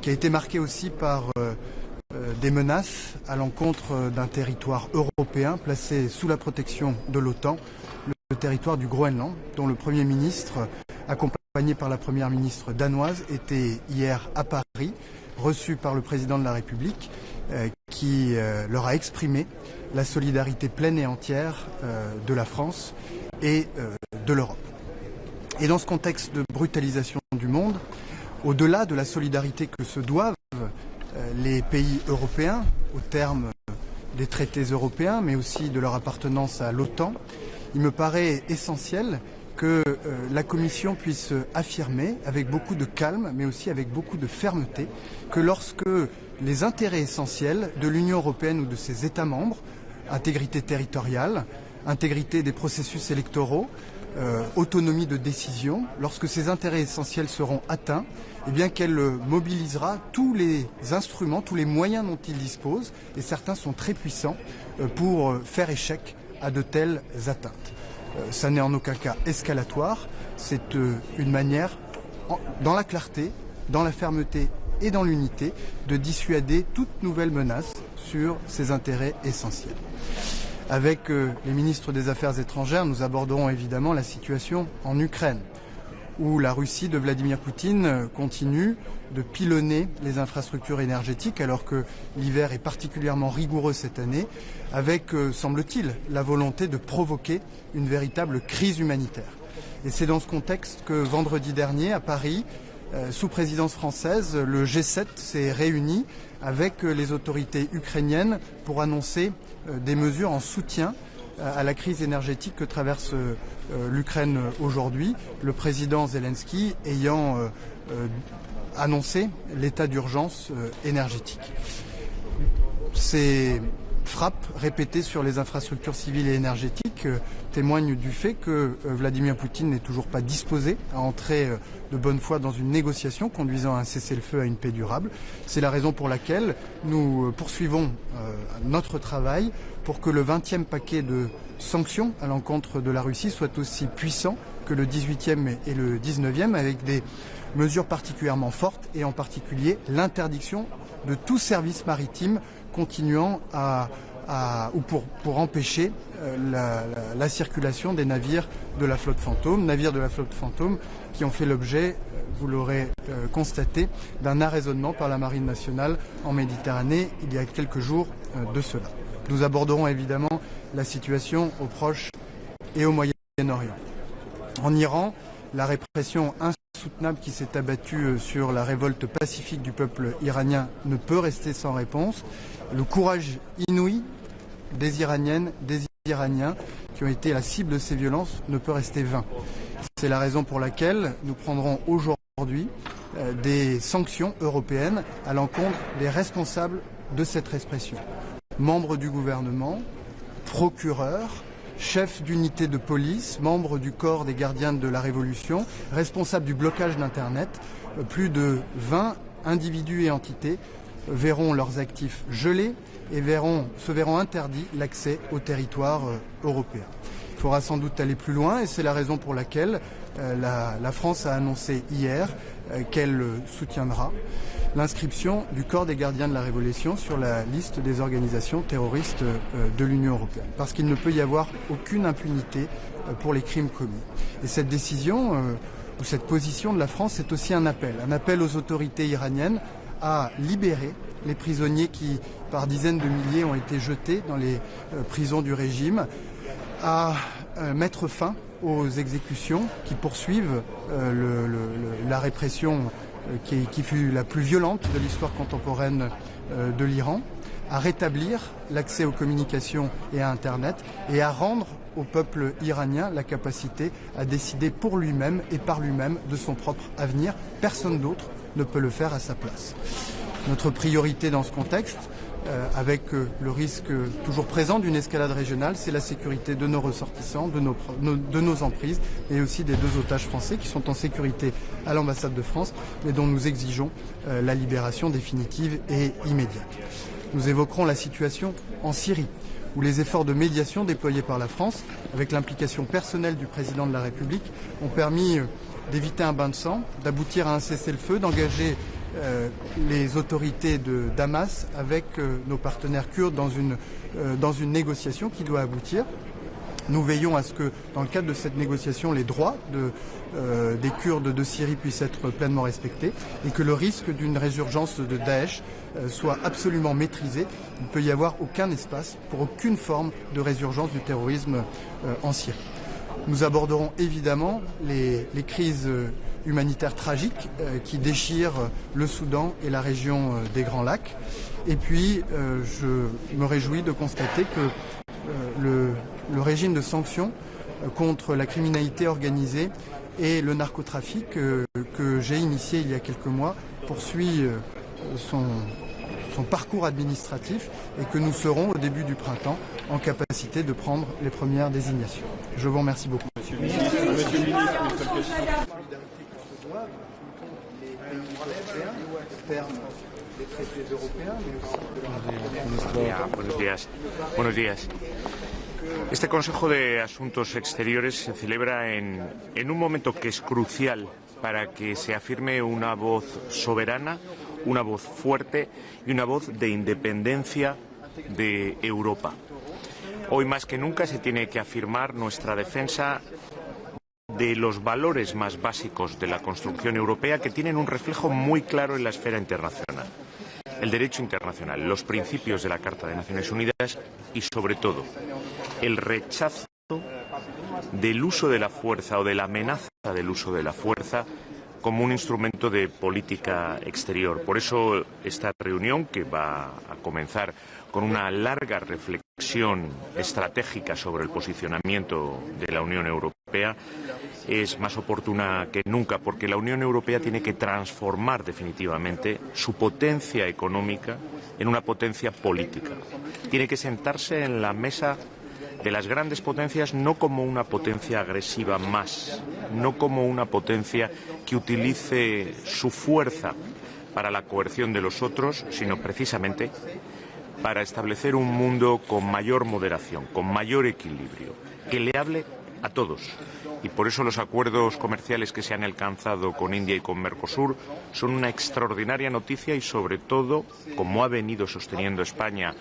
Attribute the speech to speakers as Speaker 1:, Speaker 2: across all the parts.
Speaker 1: qui a été marqué aussi par des menaces à l'encontre d'un territoire européen placé sous la protection de l'OTAN, le territoire du Groenland, dont le Premier ministre, accompagné par la Première ministre danoise, était hier à Paris, reçu par le Président de la République, qui leur a exprimé la solidarité pleine et entière de la France et de l'Europe. Et dans ce contexte de brutalisation du monde, au-delà de la solidarité que se doivent les pays européens, au terme des traités européens, mais aussi de leur appartenance à l'OTAN, il me paraît essentiel que la Commission puisse affirmer avec beaucoup de calme, mais aussi avec beaucoup de fermeté, que lorsque les intérêts essentiels de l'Union européenne ou de ses États membres, intégrité territoriale, intégrité des processus électoraux, autonomie de décision, lorsque ces intérêts essentiels seront atteints, eh bien qu'elle mobilisera tous les instruments, tous les moyens dont il dispose, et certains sont très puissants, pour faire échec à de telles atteintes. Ça n'est en aucun cas escalatoire, c'est une manière, dans la clarté, dans la fermeté et dans l'unité, de dissuader toute nouvelle menace sur ces intérêts essentiels. Avec les ministres des Affaires étrangères, nous aborderons évidemment la situation en Ukraine, où la Russie de Vladimir Poutine continue de pilonner les infrastructures énergétiques alors que l'hiver est particulièrement rigoureux cette année, avec, semble-t-il, la volonté de provoquer une véritable crise humanitaire. Et c'est dans ce contexte que vendredi dernier, à Paris, sous présidence française, le G7 s'est réuni avec les autorités ukrainiennes pour annoncer des mesures en soutien à la crise énergétique que traverse l'Ukraine aujourd'hui, le président Zelensky ayant annoncé l'état d'urgence énergétique. Ces frappes répétées sur les infrastructures civiles et énergétiques témoignent du fait que Vladimir Poutine n'est toujours pas disposé à entrer de bonne foi dans une négociation conduisant à un cessez-le-feu, à une paix durable. C'est la raison pour laquelle nous poursuivons notre travail pour que le 20e paquet de sanctions à l'encontre de la Russie soit aussi puissant que le 18e et le 19e, avec des mesures particulièrement fortes et en particulier l'interdiction de tout service maritime continuant pour empêcher la circulation des navires de la flotte fantôme qui ont fait l'objet, vous l'aurez constaté, d'un arraisonnement par la Marine nationale en Méditerranée il y a quelques jours de cela. Nous aborderons évidemment la situation au Proche et au Moyen-Orient. En Iran, la répression insoutenable qui s'est abattue sur la révolte pacifique du peuple iranien ne peut rester sans réponse. Le courage inouï des Iraniennes, des Iraniens qui ont été la cible de ces violences ne peut rester vain. C'est la raison pour laquelle nous prendrons aujourd'hui des sanctions européennes à l'encontre des responsables de cette répression. Membres du gouvernement, procureurs, chefs d'unité de police, membres du corps des gardiens de la Révolution, responsables du blocage d'Internet, plus de 20 individus et entités verront leurs actifs gelés et se verront interdits l'accès au territoire européen. Il faudra sans doute aller plus loin et c'est la raison pour laquelle la France a annoncé hier qu'elle soutiendra l'inscription du corps des gardiens de la Révolution sur la liste des organisations terroristes de l'Union européenne. Parce qu'il ne peut y avoir aucune impunité pour les crimes commis. Et cette décision, ou cette position de la France, est aussi un appel aux autorités iraniennes à libérer les prisonniers qui, par dizaines de milliers, ont été jetés dans les prisons du régime, à mettre fin aux exécutions qui poursuivent la répression qui fut la plus violente de l'histoire contemporaine de l'Iran, à rétablir l'accès aux communications et à Internet et à rendre au peuple iranien la capacité à décider pour lui-même et par lui-même de son propre avenir. Personne d'autre ne peut le faire à sa place. Notre priorité dans ce contexte, avec le risque toujours présent d'une escalade régionale, c'est la sécurité de nos ressortissants, de nos emprises et aussi des 2 otages français qui sont en sécurité à l'ambassade de France mais dont nous exigeons la libération définitive et immédiate. Nous évoquerons la situation en Syrie, où les efforts de médiation déployés par la France, avec l'implication personnelle du président de la République, ont permis d'éviter un bain de sang, d'aboutir à un cessez-le-feu, d'engager les autorités de Damas avec nos partenaires kurdes dans une négociation qui doit aboutir. Nous veillons à ce que, dans le cadre de cette négociation, les droits des Kurdes de Syrie puissent être pleinement respectés et que le risque d'une résurgence de Daesh soit absolument maîtrisé. Il ne peut y avoir aucun espace pour aucune forme de résurgence du terrorisme en Syrie. Nous aborderons évidemment les crises humanitaires tragiques qui déchirent le Soudan et la région des Grands Lacs. Et puis, je me réjouis de constater que le régime de sanctions contre la criminalité organisée et le narcotrafic que j'ai initié il y a quelques mois poursuit son parcours administratif et que nous serons au début du printemps en capacité de prendre les premières désignations. Je vous remercie beaucoup. Monsieur le ministre, une seule question. Des traités européens, mais aussi de la...
Speaker 2: Buenos días. Buenos días. Este Consejo de Asuntos Exteriores se celebra en un momento que es crucial para que se afirme una voz soberana, una voz fuerte y una voz de independencia de Europa. Hoy más que nunca se tiene que afirmar nuestra defensa de los valores más básicos de la construcción europea que tienen un reflejo muy claro en la esfera internacional. El derecho internacional, los principios de la Carta de Naciones Unidas y, sobre todo, el rechazo del uso de la fuerza o de la amenaza del uso de la fuerza como un instrumento de política exterior. Por eso esta reunión, que va a comenzar con una larga reflexión estratégica sobre el posicionamiento de la Unión Europea, es más oportuna que nunca, porque la Unión Europea tiene que transformar definitivamente su potencia económica en una potencia política. Tiene que sentarse en la mesa de las grandes potencias no como una potencia agresiva más, no como una potencia que utilice su fuerza para la coerción de los otros, sino precisamente para establecer un mundo con mayor moderación, con mayor equilibrio, que le hable a todos. Y por eso los acuerdos comerciales que se han alcanzado con India y con Mercosur son una extraordinaria noticia y, sobre todo, como ha venido sosteniendo España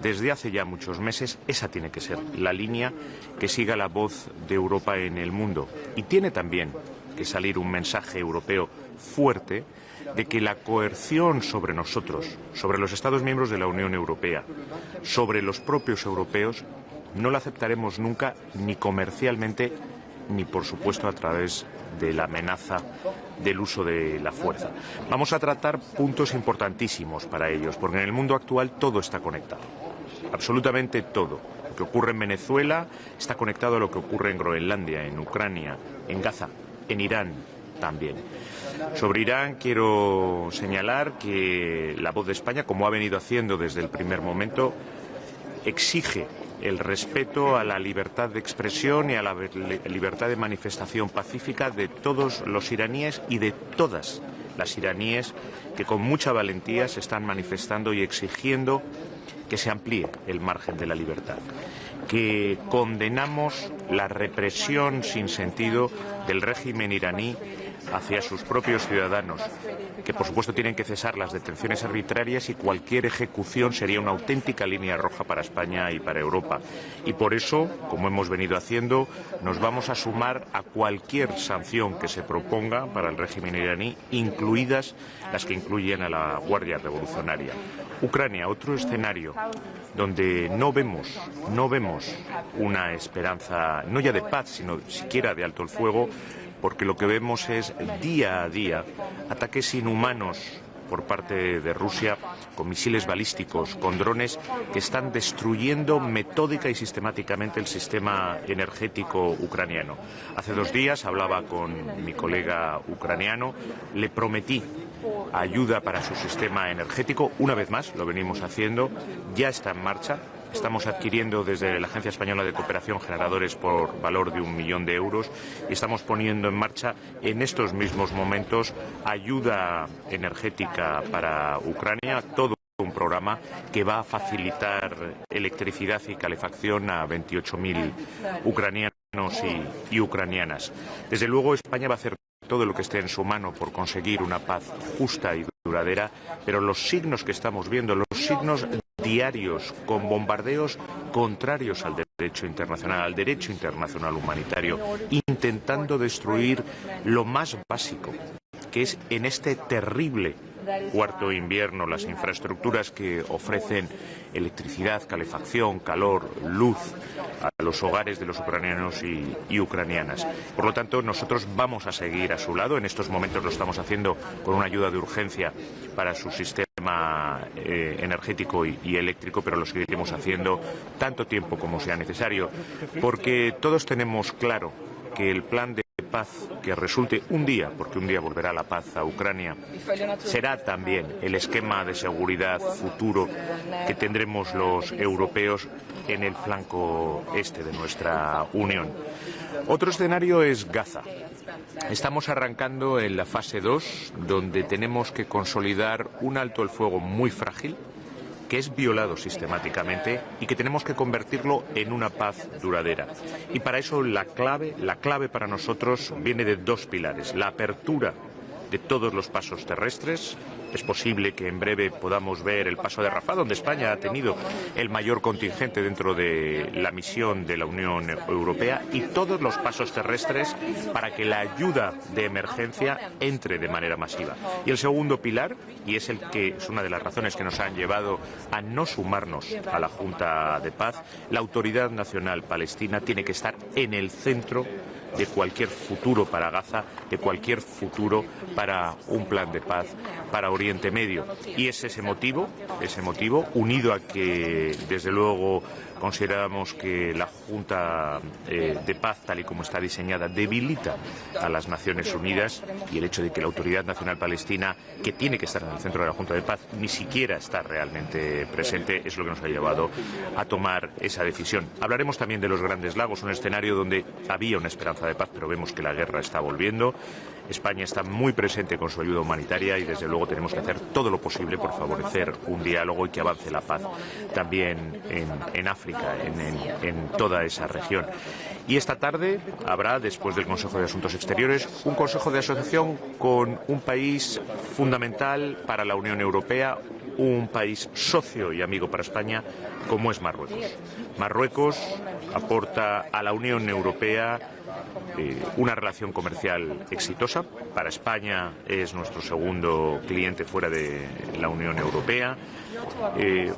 Speaker 2: desde hace ya muchos meses, esa tiene que ser la línea que siga la voz de Europa en el mundo. Y tiene también que salir un mensaje europeo fuerte de que la coerción sobre nosotros, sobre los Estados miembros de la Unión Europea, sobre los propios europeos, no la aceptaremos nunca, ni comercialmente, ni por supuesto a través de la amenaza del uso de la fuerza. Vamos a tratar puntos importantísimos para ellos, porque en el mundo actual todo está conectado, absolutamente todo. Lo que ocurre en Venezuela está conectado a lo que ocurre en Groenlandia, en Ucrania, en Gaza, en Irán también. Sobre Irán quiero señalar que la voz de España, como ha venido haciendo desde el primer momento, exige el respeto a la libertad de expresión y a la libertad de manifestación pacífica de todos los iraníes y de todas las iraníes que con mucha valentía se están manifestando y exigiendo que se amplíe el margen de la libertad. Que condenamos la represión sin sentido del régimen iraní hacia sus propios ciudadanos, que por supuesto tienen que cesar las detenciones arbitrarias y cualquier ejecución sería una auténtica línea roja para España y para Europa. Y por eso, como hemos venido haciendo, nos vamos a sumar a cualquier sanción que se proponga para el régimen iraní, incluidas las que incluyen a la Guardia Revolucionaria. Ucrania, otro escenario donde no vemos una esperanza, no ya de paz, sino siquiera de alto el fuego, porque lo que vemos es día a día ataques inhumanos por parte de Rusia con misiles balísticos, con drones que están destruyendo metódica y sistemáticamente el sistema energético ucraniano. Hace 2 días hablaba con mi colega ucraniano, le prometí ayuda para su sistema energético, una vez más lo venimos haciendo, ya está en marcha. Estamos adquiriendo desde la Agencia Española de Cooperación generadores por valor de 1 millón de euros y estamos poniendo en marcha en estos mismos momentos ayuda energética para Ucrania, todo un programa que va a facilitar electricidad y calefacción a 28.000 ucranianos y ucranianas. Desde luego España va a hacer todo lo que esté en su mano por conseguir una paz justa y duradera, pero los signos que estamos viendo, los signos diarios con bombardeos contrarios al derecho internacional humanitario, intentando destruir lo más básico, que es en este terrible cuarto invierno las infraestructuras que ofrecen electricidad, calefacción, calor, luz a los hogares de los ucranianos y ucranianas. Por lo tanto, nosotros vamos a seguir a su lado. En estos momentos lo estamos haciendo con una ayuda de urgencia para su sistema energético y eléctrico, pero lo seguiremos haciendo tanto tiempo como sea necesario, porque todos tenemos claro que el plan de paz que resulte un día, porque un día volverá la paz a Ucrania, será también el esquema de seguridad futuro que tendremos los europeos en el flanco este de nuestra Unión. Otro escenario es Gaza. Estamos arrancando en la fase 2, donde tenemos que consolidar un alto el fuego muy frágil, que es violado sistemáticamente y que tenemos que convertirlo en una paz duradera. Y para eso la clave para nosotros viene de dos pilares: la apertura de todos los pasos terrestres. Es posible que en breve podamos ver el paso de Rafah, donde España ha tenido el mayor contingente dentro de la misión de la Unión Europea, y todos los pasos terrestres para que la ayuda de emergencia entre de manera masiva. Y el segundo pilar, y es el que es una de las razones que nos han llevado a no sumarnos a la Junta de Paz, la Autoridad Nacional Palestina tiene que estar en el centro de cualquier futuro para Gaza, de cualquier futuro para un plan de paz para Oriente Medio. Y es ese motivo, unido a que, desde luego, consideramos que la Junta de Paz, tal y como está diseñada, debilita a las Naciones Unidas, y el hecho de que la Autoridad Nacional Palestina, que tiene que estar en el centro de la Junta de Paz, ni siquiera está realmente presente, es lo que nos ha llevado a tomar esa decisión. Hablaremos también de los Grandes Lagos, un escenario donde había una esperanza de paz, pero vemos que la guerra está volviendo. España está muy presente con su ayuda humanitaria y, desde luego, tenemos que hacer todo lo posible por favorecer un diálogo y que avance la paz también en África, en toda esa región. Y esta tarde habrá, después del Consejo de Asuntos Exteriores, un Consejo de Asociación con un país fundamental para la Unión Europea, un país socio y amigo para España, como es Marruecos. Marruecos aporta a la Unión Europea una relación comercial exitosa. Para España es nuestro segundo cliente fuera de la Unión Europea.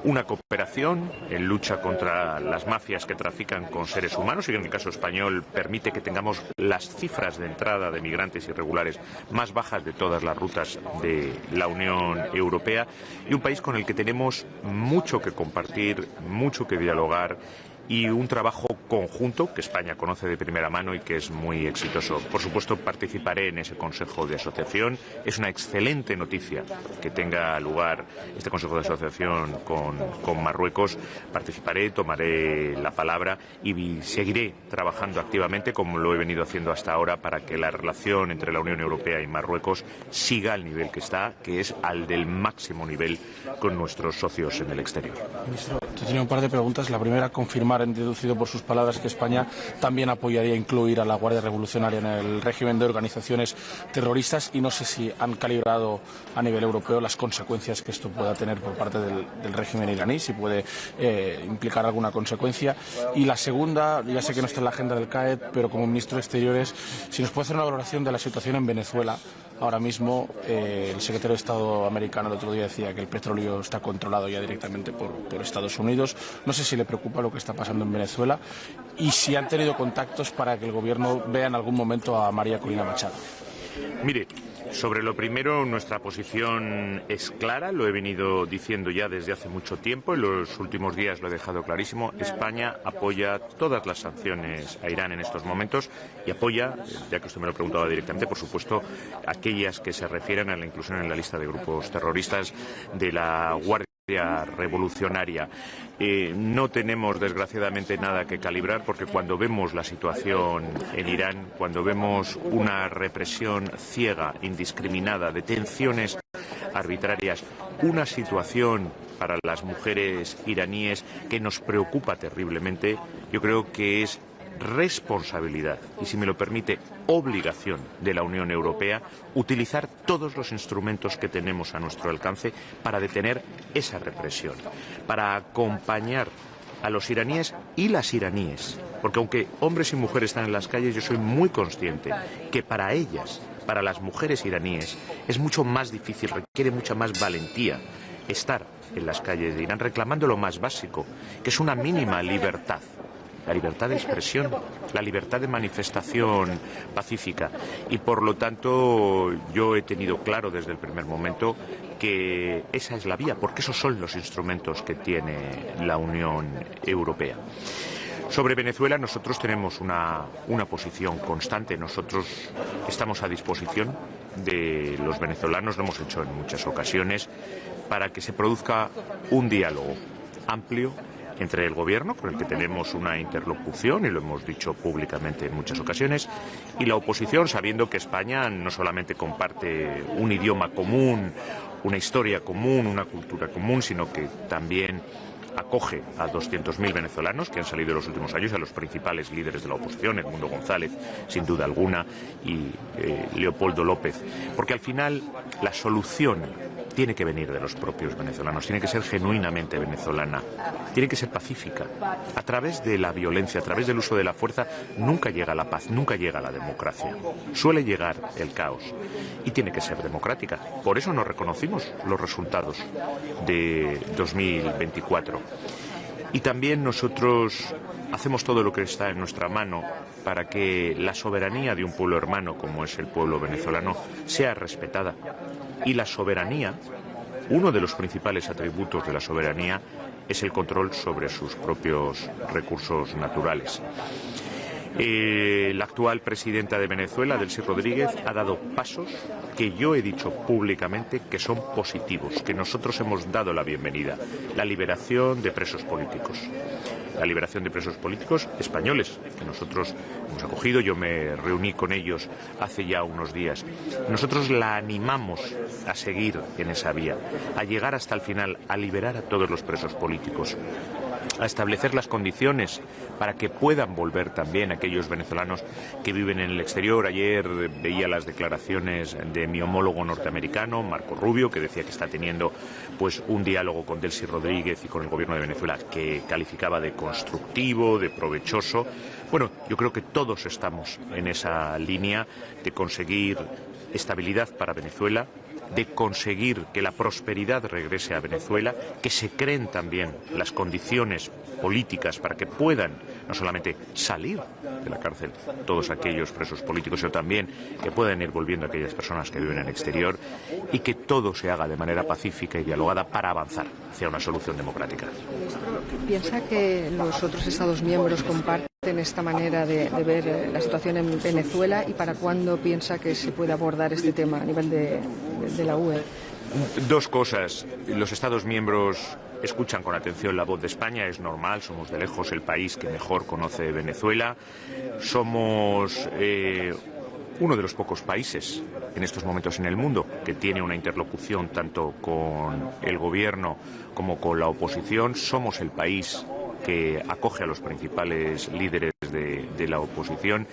Speaker 2: Una cooperación en lucha contra las mafias que trafican con seres humanos, y en el caso español permite que tengamos las cifras de entrada de migrantes irregulares más bajas de todas las rutas de la Unión Europea, y un país con el que tenemos mucho que compartir, mucho que dialogar, y un trabajo conjunto que España conoce de primera mano y que es muy exitoso. Por supuesto, participaré en ese Consejo de Asociación. Es una excelente noticia que tenga lugar este Consejo de Asociación con Marruecos. Participaré, tomaré la palabra y seguiré trabajando activamente, como lo he venido haciendo hasta ahora, para que la relación entre la Unión Europea y Marruecos siga al nivel que está, que es al del máximo nivel con nuestros socios en el exterior.
Speaker 3: Ministro, te tenía un par de preguntas. La primera, confirmar, en deducido por sus palabras, que España también apoyaría incluir a la Guardia Revolucionaria en el régimen de organizaciones terroristas, y no sé si han calibrado a nivel europeo las consecuencias que esto pueda tener por parte del régimen iraní, si puede implicar alguna consecuencia. Y la segunda, ya sé que no está en la agenda del CAED, pero como ministro de Exteriores, si nos puede hacer una valoración de la situación en Venezuela. Ahora mismo el secretario de Estado americano el otro día decía que el petróleo está controlado ya directamente por Estados Unidos. No sé si le preocupa lo que está pasando en Venezuela y si han tenido contactos para que el gobierno vea en algún momento a María Corina Machado.
Speaker 2: Mire, sobre lo primero, nuestra posición es clara, lo he venido diciendo ya desde hace mucho tiempo, en los últimos días lo he dejado clarísimo. España apoya todas las sanciones a Irán en estos momentos y apoya, ya que usted me lo preguntaba directamente, por supuesto, aquellas que se refieren a la inclusión en la lista de grupos terroristas de la Guardia Revolucionaria. No tenemos, desgraciadamente, nada que calibrar, porque cuando vemos la situación en Irán, cuando vemos una represión ciega, indiscriminada, detenciones arbitrarias, una situación para las mujeres iraníes que nos preocupa terriblemente, yo creo que es responsabilidad y, si me lo permite, obligación de la Unión Europea utilizar todos los instrumentos que tenemos a nuestro alcance para detener esa represión, para acompañar a los iraníes y las iraníes, porque aunque hombres y mujeres están en las calles, yo soy muy consciente que para ellas, para las mujeres iraníes, es mucho más difícil, requiere mucha más valentía estar en las calles de Irán reclamando lo más básico, que es una mínima libertad. La libertad de expresión, la libertad de manifestación pacífica. Y por lo tanto yo he tenido claro desde el primer momento que esa es la vía, porque esos son los instrumentos que tiene la Unión Europea. Sobre Venezuela nosotros tenemos una posición constante. Nosotros estamos a disposición de los venezolanos, lo hemos hecho en muchas ocasiones, para que se produzca un diálogo amplio entre el gobierno, con el que tenemos una interlocución, y lo hemos dicho públicamente en muchas ocasiones, y la oposición, sabiendo que España no solamente comparte un idioma común, una historia común, una cultura común, sino que también acoge a 200.000 venezolanos que han salido en los últimos años, a los principales líderes de la oposición, Edmundo González, sin duda alguna, y Leopoldo López, porque al final la solución tiene que venir de los propios venezolanos, tiene que ser genuinamente venezolana, tiene que ser pacífica. A través de la violencia, a través del uso de la fuerza, nunca llega la paz, nunca llega la democracia. Suele llegar el caos y tiene que ser democrática. Por eso no reconocimos los resultados de 2024. Y también nosotros hacemos todo lo que está en nuestra mano para que la soberanía de un pueblo hermano como es el pueblo venezolano sea respetada. Y la soberanía, uno de los principales atributos de la soberanía es el control sobre sus propios recursos naturales. La actual presidenta de Venezuela, 𝗟𝗏 Rodríguez, ha dado pasos que yo he dicho públicamente que son positivos, que nosotros hemos dado la bienvenida. La liberación de presos políticos. La liberación de presos políticos españoles, que nosotros hemos acogido. Yo me reuní con ellos hace ya unos días. Nosotros la animamos a seguir en esa vía, a llegar hasta el final, a liberar a todos los presos políticos, a establecer las condiciones para que puedan volver también aquellos venezolanos que viven en el exterior. Ayer veía las declaraciones de mi homólogo norteamericano, Marco Rubio, que decía que está teniendo pues un diálogo con 𝗟𝗏 Rodríguez y con el gobierno de Venezuela, que calificaba de constructivo, de provechoso. Bueno, yo creo que todos estamos en esa línea de conseguir estabilidad para Venezuela, de conseguir que la prosperidad regrese a Venezuela, que se creen también las condiciones políticas para que puedan no solamente salir de la cárcel todos aquellos presos políticos, sino también que puedan ir volviendo aquellas personas que viven en el exterior, y que todo se haga de manera pacífica y dialogada para avanzar hacia una solución democrática.
Speaker 4: ¿Piensa que los otros Estados miembros comparten esta manera de ver la situación en Venezuela, y para cuándo piensa que se puede abordar este tema a nivel de la UE?
Speaker 2: Dos cosas. Los Estados miembros escuchan con atención la voz de España, es normal, somos de lejos el país que mejor conoce Venezuela. Somos uno de los pocos países en estos momentos en el mundo que tiene una interlocución tanto con el gobierno como con la oposición. Somos el país que acoge a los principales líderes de la oposición,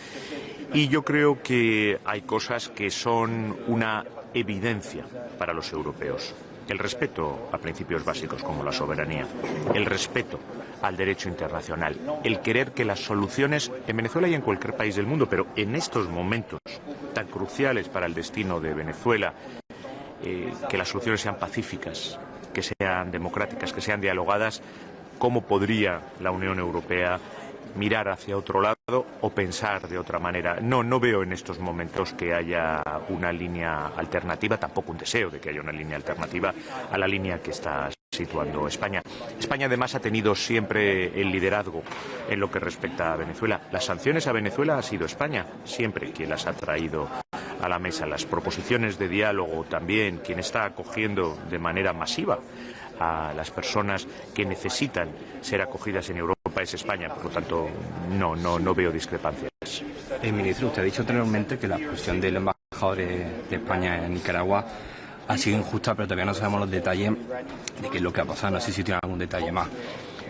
Speaker 2: y yo creo que hay cosas que son una evidencia para los europeos. El respeto a principios básicos como la soberanía, el respeto al derecho internacional, el querer que las soluciones en Venezuela y en cualquier país del mundo, pero en estos momentos tan cruciales para el destino de Venezuela, que las soluciones sean pacíficas, que sean democráticas, que sean dialogadas. ¿Cómo podría la Unión Europea mirar hacia otro lado o pensar de otra manera? No veo en estos momentos que haya una línea alternativa, tampoco un deseo de que haya una línea alternativa a la línea que está situando España. España además ha tenido siempre el liderazgo en lo que respecta a Venezuela. Las sanciones a Venezuela ha sido España siempre quien las ha traído a la mesa. Las proposiciones de diálogo también, quien está acogiendo de manera masiva a las personas que necesitan ser acogidas en Europa es España. Por lo tanto, no veo discrepancias.
Speaker 5: Ministro, usted ha dicho anteriormente que la expulsión del embajador de España en Nicaragua ha sido injusta, pero todavía no sabemos los detalles de qué es lo que ha pasado. No sé si tiene algún detalle más.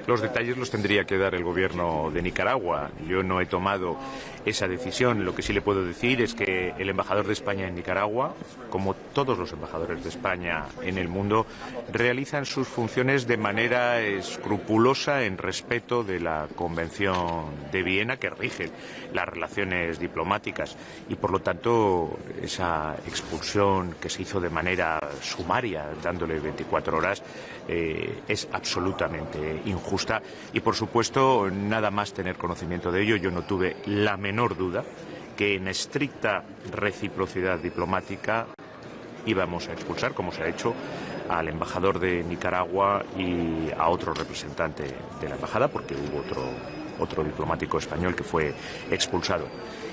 Speaker 2: Los detalles los tendría que dar el gobierno de Nicaragua. Yo no he tomado esa decisión. Lo que sí le puedo decir es que el embajador de España en Nicaragua, como todos los embajadores de España en el mundo, realizan sus funciones de manera escrupulosa en respeto de la Convención de Viena que rige las relaciones diplomáticas. Y por lo tanto, esa expulsión que se hizo de manera sumaria, dándole 24 horas, es absolutamente injusta y, por supuesto, nada más tener conocimiento de ello, yo no tuve la menor duda que en estricta reciprocidad diplomática íbamos a expulsar, como se ha hecho, al embajador de Nicaragua y a otro representante de la embajada, porque hubo otro diplomático español que fue expulsado.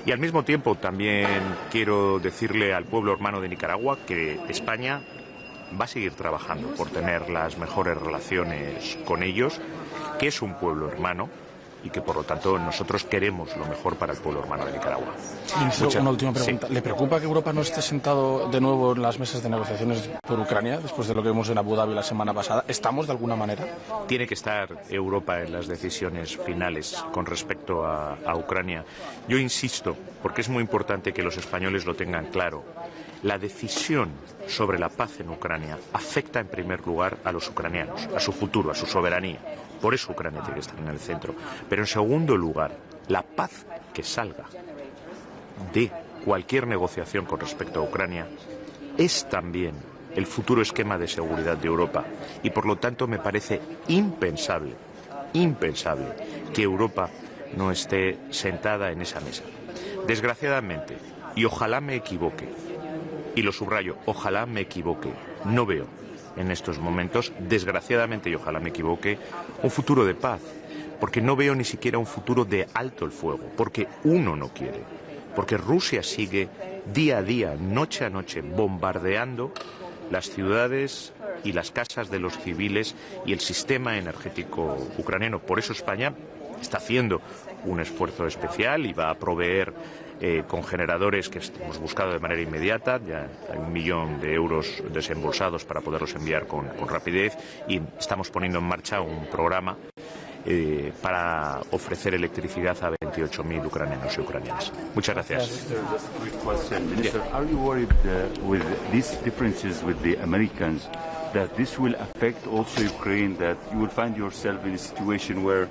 Speaker 2: Y al mismo tiempo también quiero decirle al pueblo hermano de Nicaragua que España va a seguir trabajando por tener las mejores relaciones con ellos, que es un pueblo hermano y que por lo tanto nosotros queremos lo mejor para el pueblo hermano de Nicaragua.
Speaker 3: Una última pregunta.
Speaker 2: Sí.
Speaker 3: ¿Le preocupa que Europa no esté sentado de nuevo en las mesas de negociaciones por Ucrania después de lo que vimos en Abu Dhabi la semana pasada? ¿Estamos de alguna manera?
Speaker 2: Tiene que estar Europa en las decisiones finales con respecto a Ucrania. Yo insisto, porque es muy importante que los españoles lo tengan claro. La decisión sobre la paz en Ucrania afecta en primer lugar a los ucranianos, a su futuro, a su soberanía. Por eso Ucrania tiene que estar en el centro. Pero en segundo lugar, la paz que salga de cualquier negociación con respecto a Ucrania es también el futuro esquema de seguridad de Europa. Y por lo tanto me parece impensable que Europa no esté sentada en esa mesa. Desgraciadamente, y ojalá me equivoque, y lo subrayo, ojalá me equivoque, no veo en estos momentos, desgraciadamente y ojalá me equivoque, un futuro de paz, porque no veo ni siquiera un futuro de alto el fuego, porque uno no quiere, porque Rusia sigue día a día, noche a noche, bombardeando las ciudades y las casas de los civiles y el sistema energético ucraniano. Por eso España está haciendo un esfuerzo especial y va a proveer con generadores que hemos buscado de manera inmediata. Ya hay 1 millón de euros desembolsados para poderlos enviar con rapidez y estamos poniendo en marcha un programa para ofrecer electricidad a 28.000 ucranianos y ucranianas. Muchas gracias.
Speaker 6: Minister, are you worried with these differences with the Americans that this will affect also Ukraine, that you will find yourself in a situation where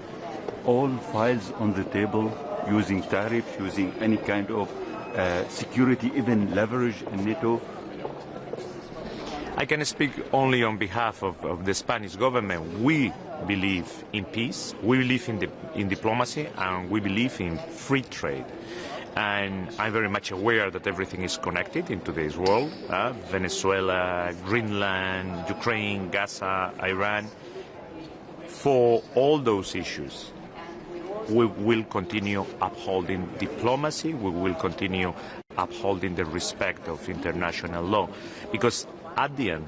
Speaker 6: all files on the table, using tariffs, using any kind of security, even leverage in NATO?
Speaker 2: I can speak only on behalf of the Spanish government. We believe in peace, we believe in diplomacy, and we believe in free trade. And I'm very much aware that everything is connected in today's world. Venezuela, Greenland, Ukraine, Gaza, Iran. For all those issues, we will continue upholding diplomacy, we will continue upholding the respect of international law. Because at the end,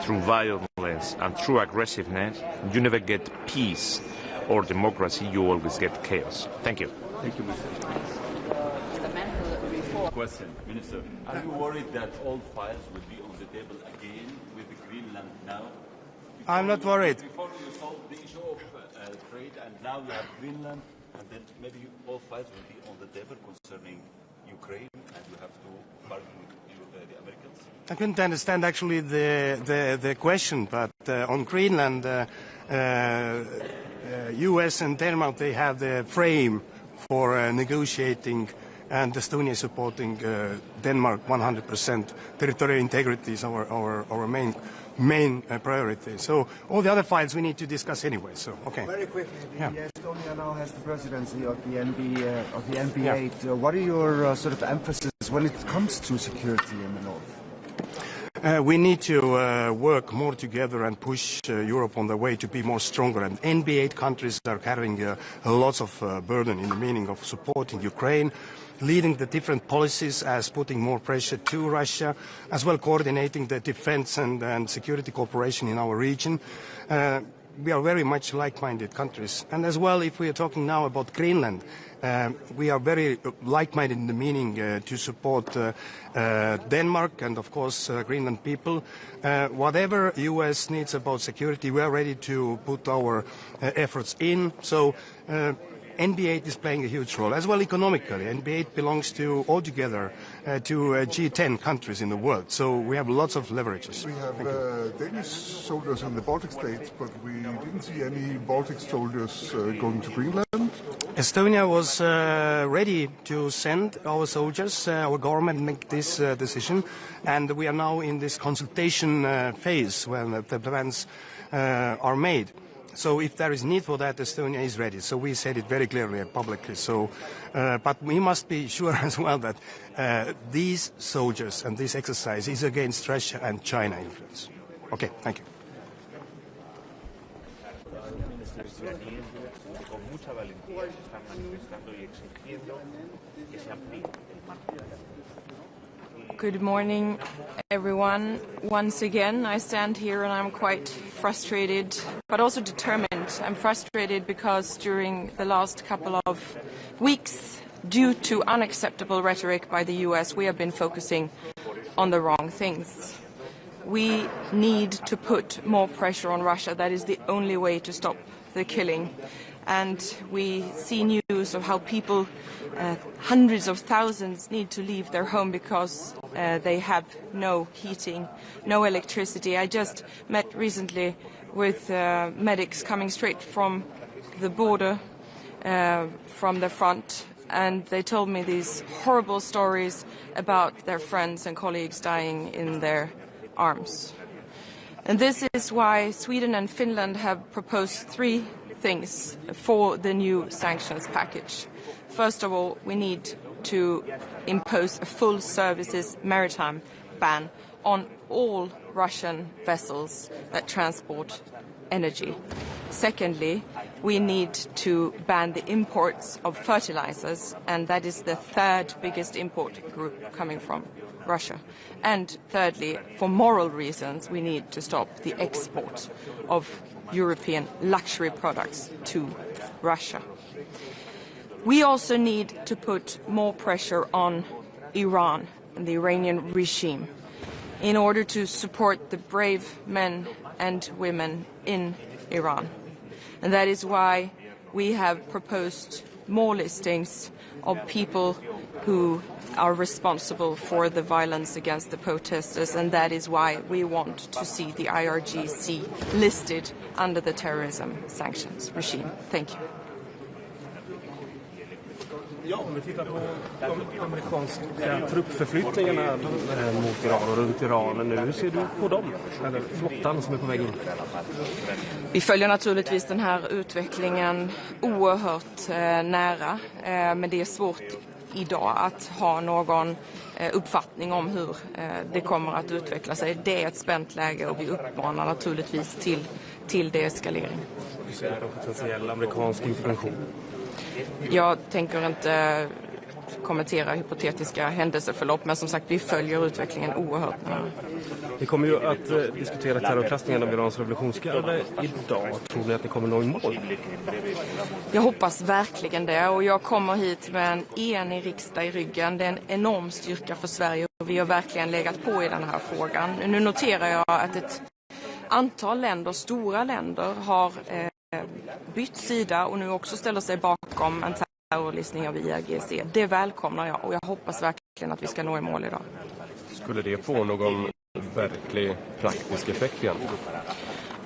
Speaker 2: through violence and through aggressiveness, you never get peace or democracy, you always get chaos. Thank you.
Speaker 6: Thank you, Minister. Question, Minister, are you worried that all files will be on the table again with Greenland now?
Speaker 7: I'm not worried.
Speaker 6: Before you solve the issue of trade, and now you have Greenland, and then maybe all files will be on the table concerning Ukraine, and you have to bargain with the Americans?
Speaker 7: I couldn't understand actually the question, but on Greenland, U.S. and Denmark, they have the frame for negotiating, and Estonia supporting Denmark 100%. Territorial integrity is our main priority. So all the other files we need to discuss anyway. So okay.
Speaker 8: Very quickly,
Speaker 7: Yeah.
Speaker 8: Estonia now has the presidency of the NB8. Yeah. What are your sort of emphasis when it comes to security in the north?
Speaker 7: We need to work more together and push Europe on the way to be more stronger. And NB8 countries are carrying lots of burden in the meaning of supporting Ukraine, leading the different policies as putting more pressure to Russia, as well coordinating the defense and security cooperation in our region. We are very much like-minded countries. And as well, if we are talking now about Greenland, We are very like-minded in the meaning to support Denmark and, of course, Greenland people. Whatever U.S. needs about security, we are ready to put our efforts in. So NB8 is playing a huge role, as well economically. NB8 belongs to, altogether, to G10 countries in the world, so we have lots of leverages.
Speaker 9: We have Danish soldiers in the Baltic states, but we didn't see any Baltic soldiers going to Greenland.
Speaker 7: Estonia was ready to send our soldiers. Our government made this decision, and we are now in this consultation phase when the plans are made. So if there is need for that, Estonia is ready. So we said it very clearly and publicly. So, but we must be sure as well that these soldiers and this exercise is against Russia and China influence. Okay, thank you.
Speaker 10: Good morning, everyone. Once again, I stand here and I'm quite frustrated, but also determined. I'm frustrated because during the last couple of weeks, due to unacceptable rhetoric by the US, we have been focusing on the wrong things. We need to put more pressure on Russia. That is the only way to stop the killing. And we see news of how people, hundreds of thousands, need to leave their home because they have no heating, no electricity. I just met recently with medics coming straight from the border, from the front, and they told me these horrible stories about their friends and colleagues dying in their arms. And this is why Sweden and Finland have proposed 3 things for the new sanctions package. First of all, we need to impose a full services maritime ban on all Russian vessels that transport energy. Secondly, we need to ban the imports of fertilizers, and that is the 3rd biggest import group coming from Russia. And thirdly, for moral reasons, we need to stop the export of European luxury products to Russia. We also need to put more pressure on Iran and the Iranian regime in order to support the brave men and women in Iran. And that is why we have proposed more listings of people who are responsible for the violence against the protesters, and that is why we want to see the IRGC listed under the terrorism sanctions regime. Thank you.
Speaker 11: Ja, om vi tittar på de amerikanska truppförflyttningarna mot Iran och runt Iran nu, hur ser du på dem, eller flottan som är på väg in?
Speaker 10: Vi följer naturligtvis den här utvecklingen oerhört nära, men det är svårt idag att ha någon uppfattning om hur det kommer att utveckla sig. Det är ett spänt läge och vi uppmanar naturligtvis till deeskalering.
Speaker 11: Du ser en potentiell amerikansk intervention?
Speaker 10: Jag tänker inte kommentera hypotetiska händelseförlopp, men som sagt, vi följer utvecklingen oerhört nära.
Speaker 11: Vi kommer ju att diskutera terrorklassningen av Irans revolutionsgarde idag. Tror ni att ni kommer nå i mål?
Speaker 10: Jag hoppas verkligen det, och jag kommer hit med en enig riksdag i ryggen. Det är en enorm styrka för Sverige och vi har verkligen legat på i den här frågan. Nu noterar jag att ett antal länder, stora länder, har bytt sida och nu också ställer sig bakom en terrorlistning av IRGC. Det välkomnar jag och jag hoppas verkligen att vi ska nå i mål idag.
Speaker 11: Skulle det få någon verklig praktisk effekt igen?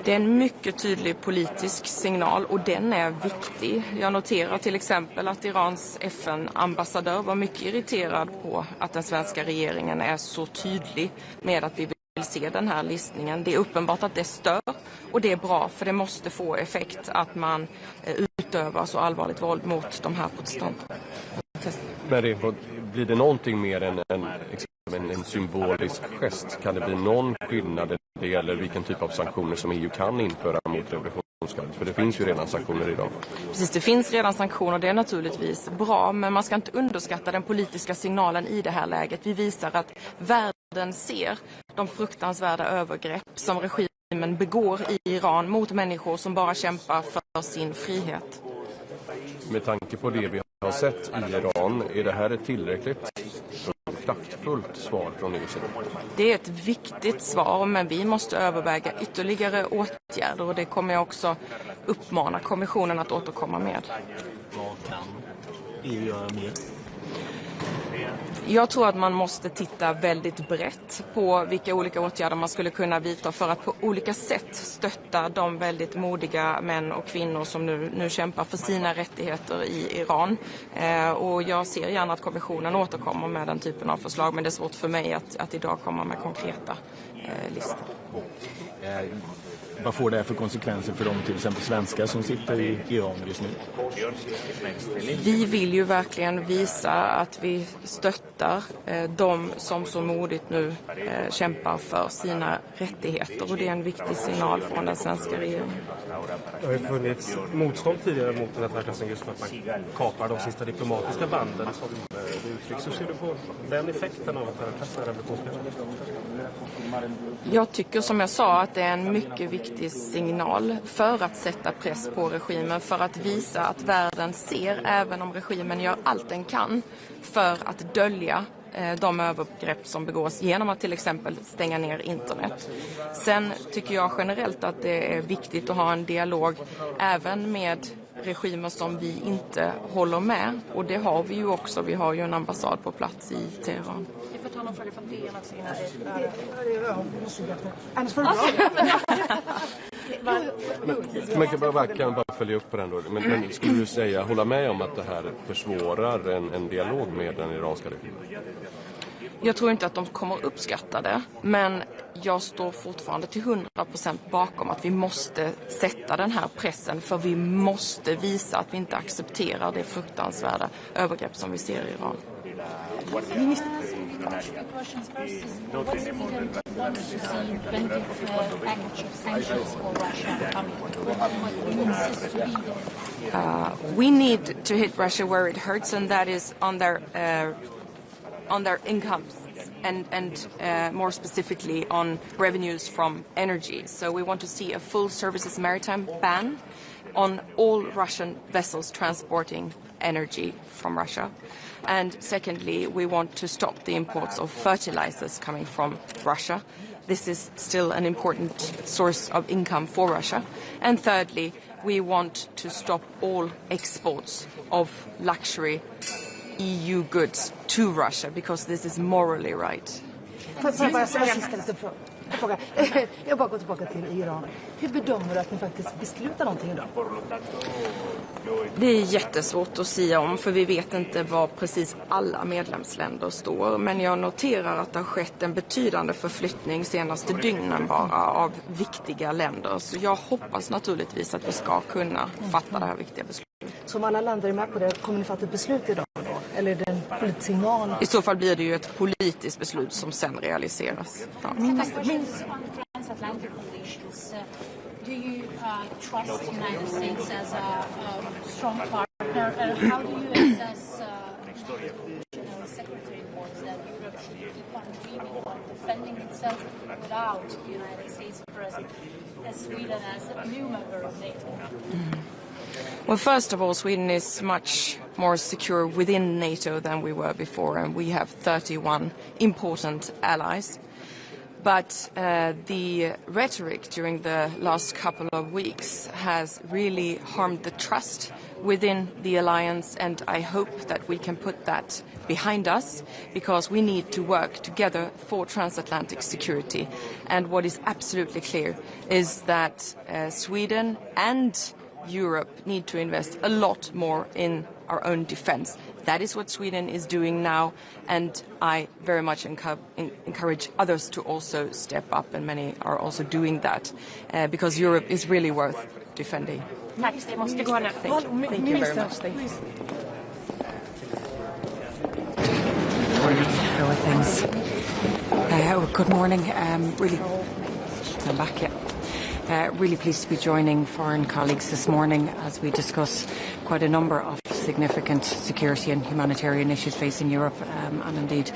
Speaker 10: Det är en mycket tydlig politisk signal och den är viktig. Jag noterar till exempel att Irans FN-ambassadör var mycket irriterad på att den svenska regeringen är så tydlig med att vi vill se den här listningen. Det är uppenbart att det stör och det är bra, för det måste få effekt att man utövar så allvarligt våld mot de här protestanterna.
Speaker 11: Men blir det någonting mer än en symbolisk gest? Kan det bli någon skillnad när det gäller vilken typ av sanktioner som EU kan införa mot revolutionsgardet? För det finns ju redan sanktioner idag.
Speaker 10: Precis, det finns redan sanktioner. Det är naturligtvis bra, men man ska inte underskatta den politiska signalen i det här läget. Vi visar att världen ser de fruktansvärda övergrepp som regimen begår i Iran mot människor som bara kämpar för sin frihet.
Speaker 11: med tanke på det vi har sett i Iran, är det här ett tillräckligt kraftfullt svar från EU:s sida?
Speaker 10: Det är ett viktigt svar, men vi måste överväga ytterligare åtgärder och det kommer jag också uppmana kommissionen att återkomma med.
Speaker 12: Vad kan EU göra mer?
Speaker 10: Jag tror att man måste titta väldigt brett på vilka olika åtgärder man skulle kunna vidta för att på olika sätt stötta de väldigt modiga män och kvinnor som nu kämpar för sina rättigheter i Iran. Och jag ser gärna att kommissionen återkommer med den typen av förslag, men det är svårt för mig att idag komma med konkreta listor.
Speaker 12: Vad får det för konsekvenser för de till exempel svenskar som sitter i Iran just nu?
Speaker 10: Vi vill ju verkligen visa att vi stöttar de som så modigt nu kämpar för sina rättigheter, och det är en viktig signal från den svenska regeringen.
Speaker 13: Det har ju funnits motstånd tidigare mot den här traktassen just för att man kapar de sista diplomatiska banden som det uttrycks. Hur ser du på den effekten av att kasta revolutionsspelare?
Speaker 10: Jag tycker som jag sa att det är en mycket viktig signal för att sätta press på regimen, för att visa att världen ser, även om regimen gör allt den kan för att dölja de övergrepp som begås genom att till exempel stänga ner internet. Sen tycker jag generellt att det är viktigt att ha en dialog även med regimer som vi inte håller med, och det har vi ju också. Vi har ju en ambassad på plats i Teheran.
Speaker 14: Vi får ta någon fråga från DN också innan
Speaker 11: Man kan bara följa upp på den då. Men skulle du säga, hålla med om att det här försvårar en dialog med den iranska regimen?
Speaker 10: Jag tror inte att de kommer uppskatta det, men jag står fortfarande till 100% bakom att vi måste sätta den här pressen, för vi måste visa att vi inte accepterar det fruktansvärda övergrepp som vi ser i Iran. We need to hit Russia where it hurts, and that is on their incomes and more specifically on revenues from energy. So we want to see a full services maritime ban on all Russian vessels transporting energy from Russia. And secondly, we want to stop the imports of fertilizers coming from Russia. This is still an important source of income for Russia. And thirdly, we want to stop all exports of luxury EU goods to Russia, because this is morally right.
Speaker 14: Jag bara går tillbaka till Iran. Hur bedömer du att ni faktiskt beslutar någonting idag?
Speaker 10: Det är jättesvårt att säga om, för vi vet inte var precis alla medlemsländer står. Men jag noterar att det har skett en betydande förflyttning senaste dygnen bara av viktiga länder. Så jag hoppas naturligtvis att vi ska kunna fatta det här viktiga beslutet.
Speaker 14: Så om alla länder är med på det, kommer ni fatta ett beslut idag då? Eller är det en politisk signal?
Speaker 10: I så fall blir det ju ett politiskt beslut som sen realiseras. Ja.
Speaker 15: Do you trust the United States as a strong partner? And how do you assess Secretary reports that Europe should keep on dreaming on defending itself without the United States present, as Sweden as a new member of NATO?
Speaker 10: Well, first of all, Sweden is much more secure within NATO than we were before, and we have 31 important allies. But the rhetoric during the last couple of weeks has really harmed the trust within the alliance, and I hope that we can put that behind us, because we need to work together for transatlantic security. And what is absolutely clear is that Sweden and Europe need to invest a lot more in our own defense. That is what Sweden is doing now, and I very much encourage others to also step up, and many are also doing that, because Europe is really worth defending.
Speaker 14: Tack, det måste gå nu.
Speaker 10: Thank you very much. Thank you.
Speaker 16: How are things? Good morning. Really, I'm back yet. Really pleased to be joining foreign colleagues this morning as we discuss quite a number of significant security and humanitarian issues facing Europe, and indeed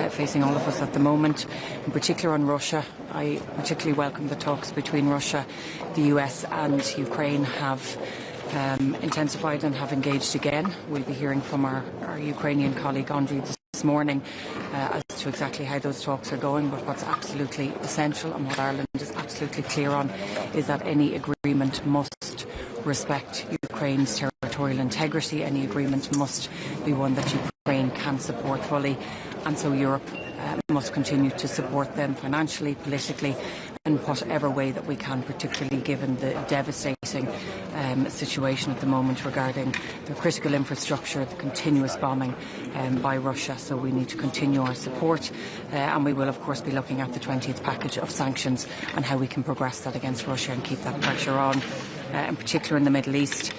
Speaker 16: facing all of us at the moment. In particular on Russia, I particularly welcome the talks between Russia, the US and Ukraine have intensified and have engaged again. We'll be hearing from our Ukrainian colleague Andriy this morning as to exactly how those talks are going, but what's absolutely essential and what Ireland is absolutely clear on is that any agreement must respect Ukraine's territorial integrity. Any agreement must be one that Ukraine can support fully, and so Europe must continue to support them financially, politically, in whatever way that we can, particularly given the devastating situation at the moment regarding the critical infrastructure, the continuous bombing by Russia. So we need to continue our support, and we will of course be looking at the 20th package of sanctions and how we can progress that against Russia and keep that pressure on, in particular in the Middle East.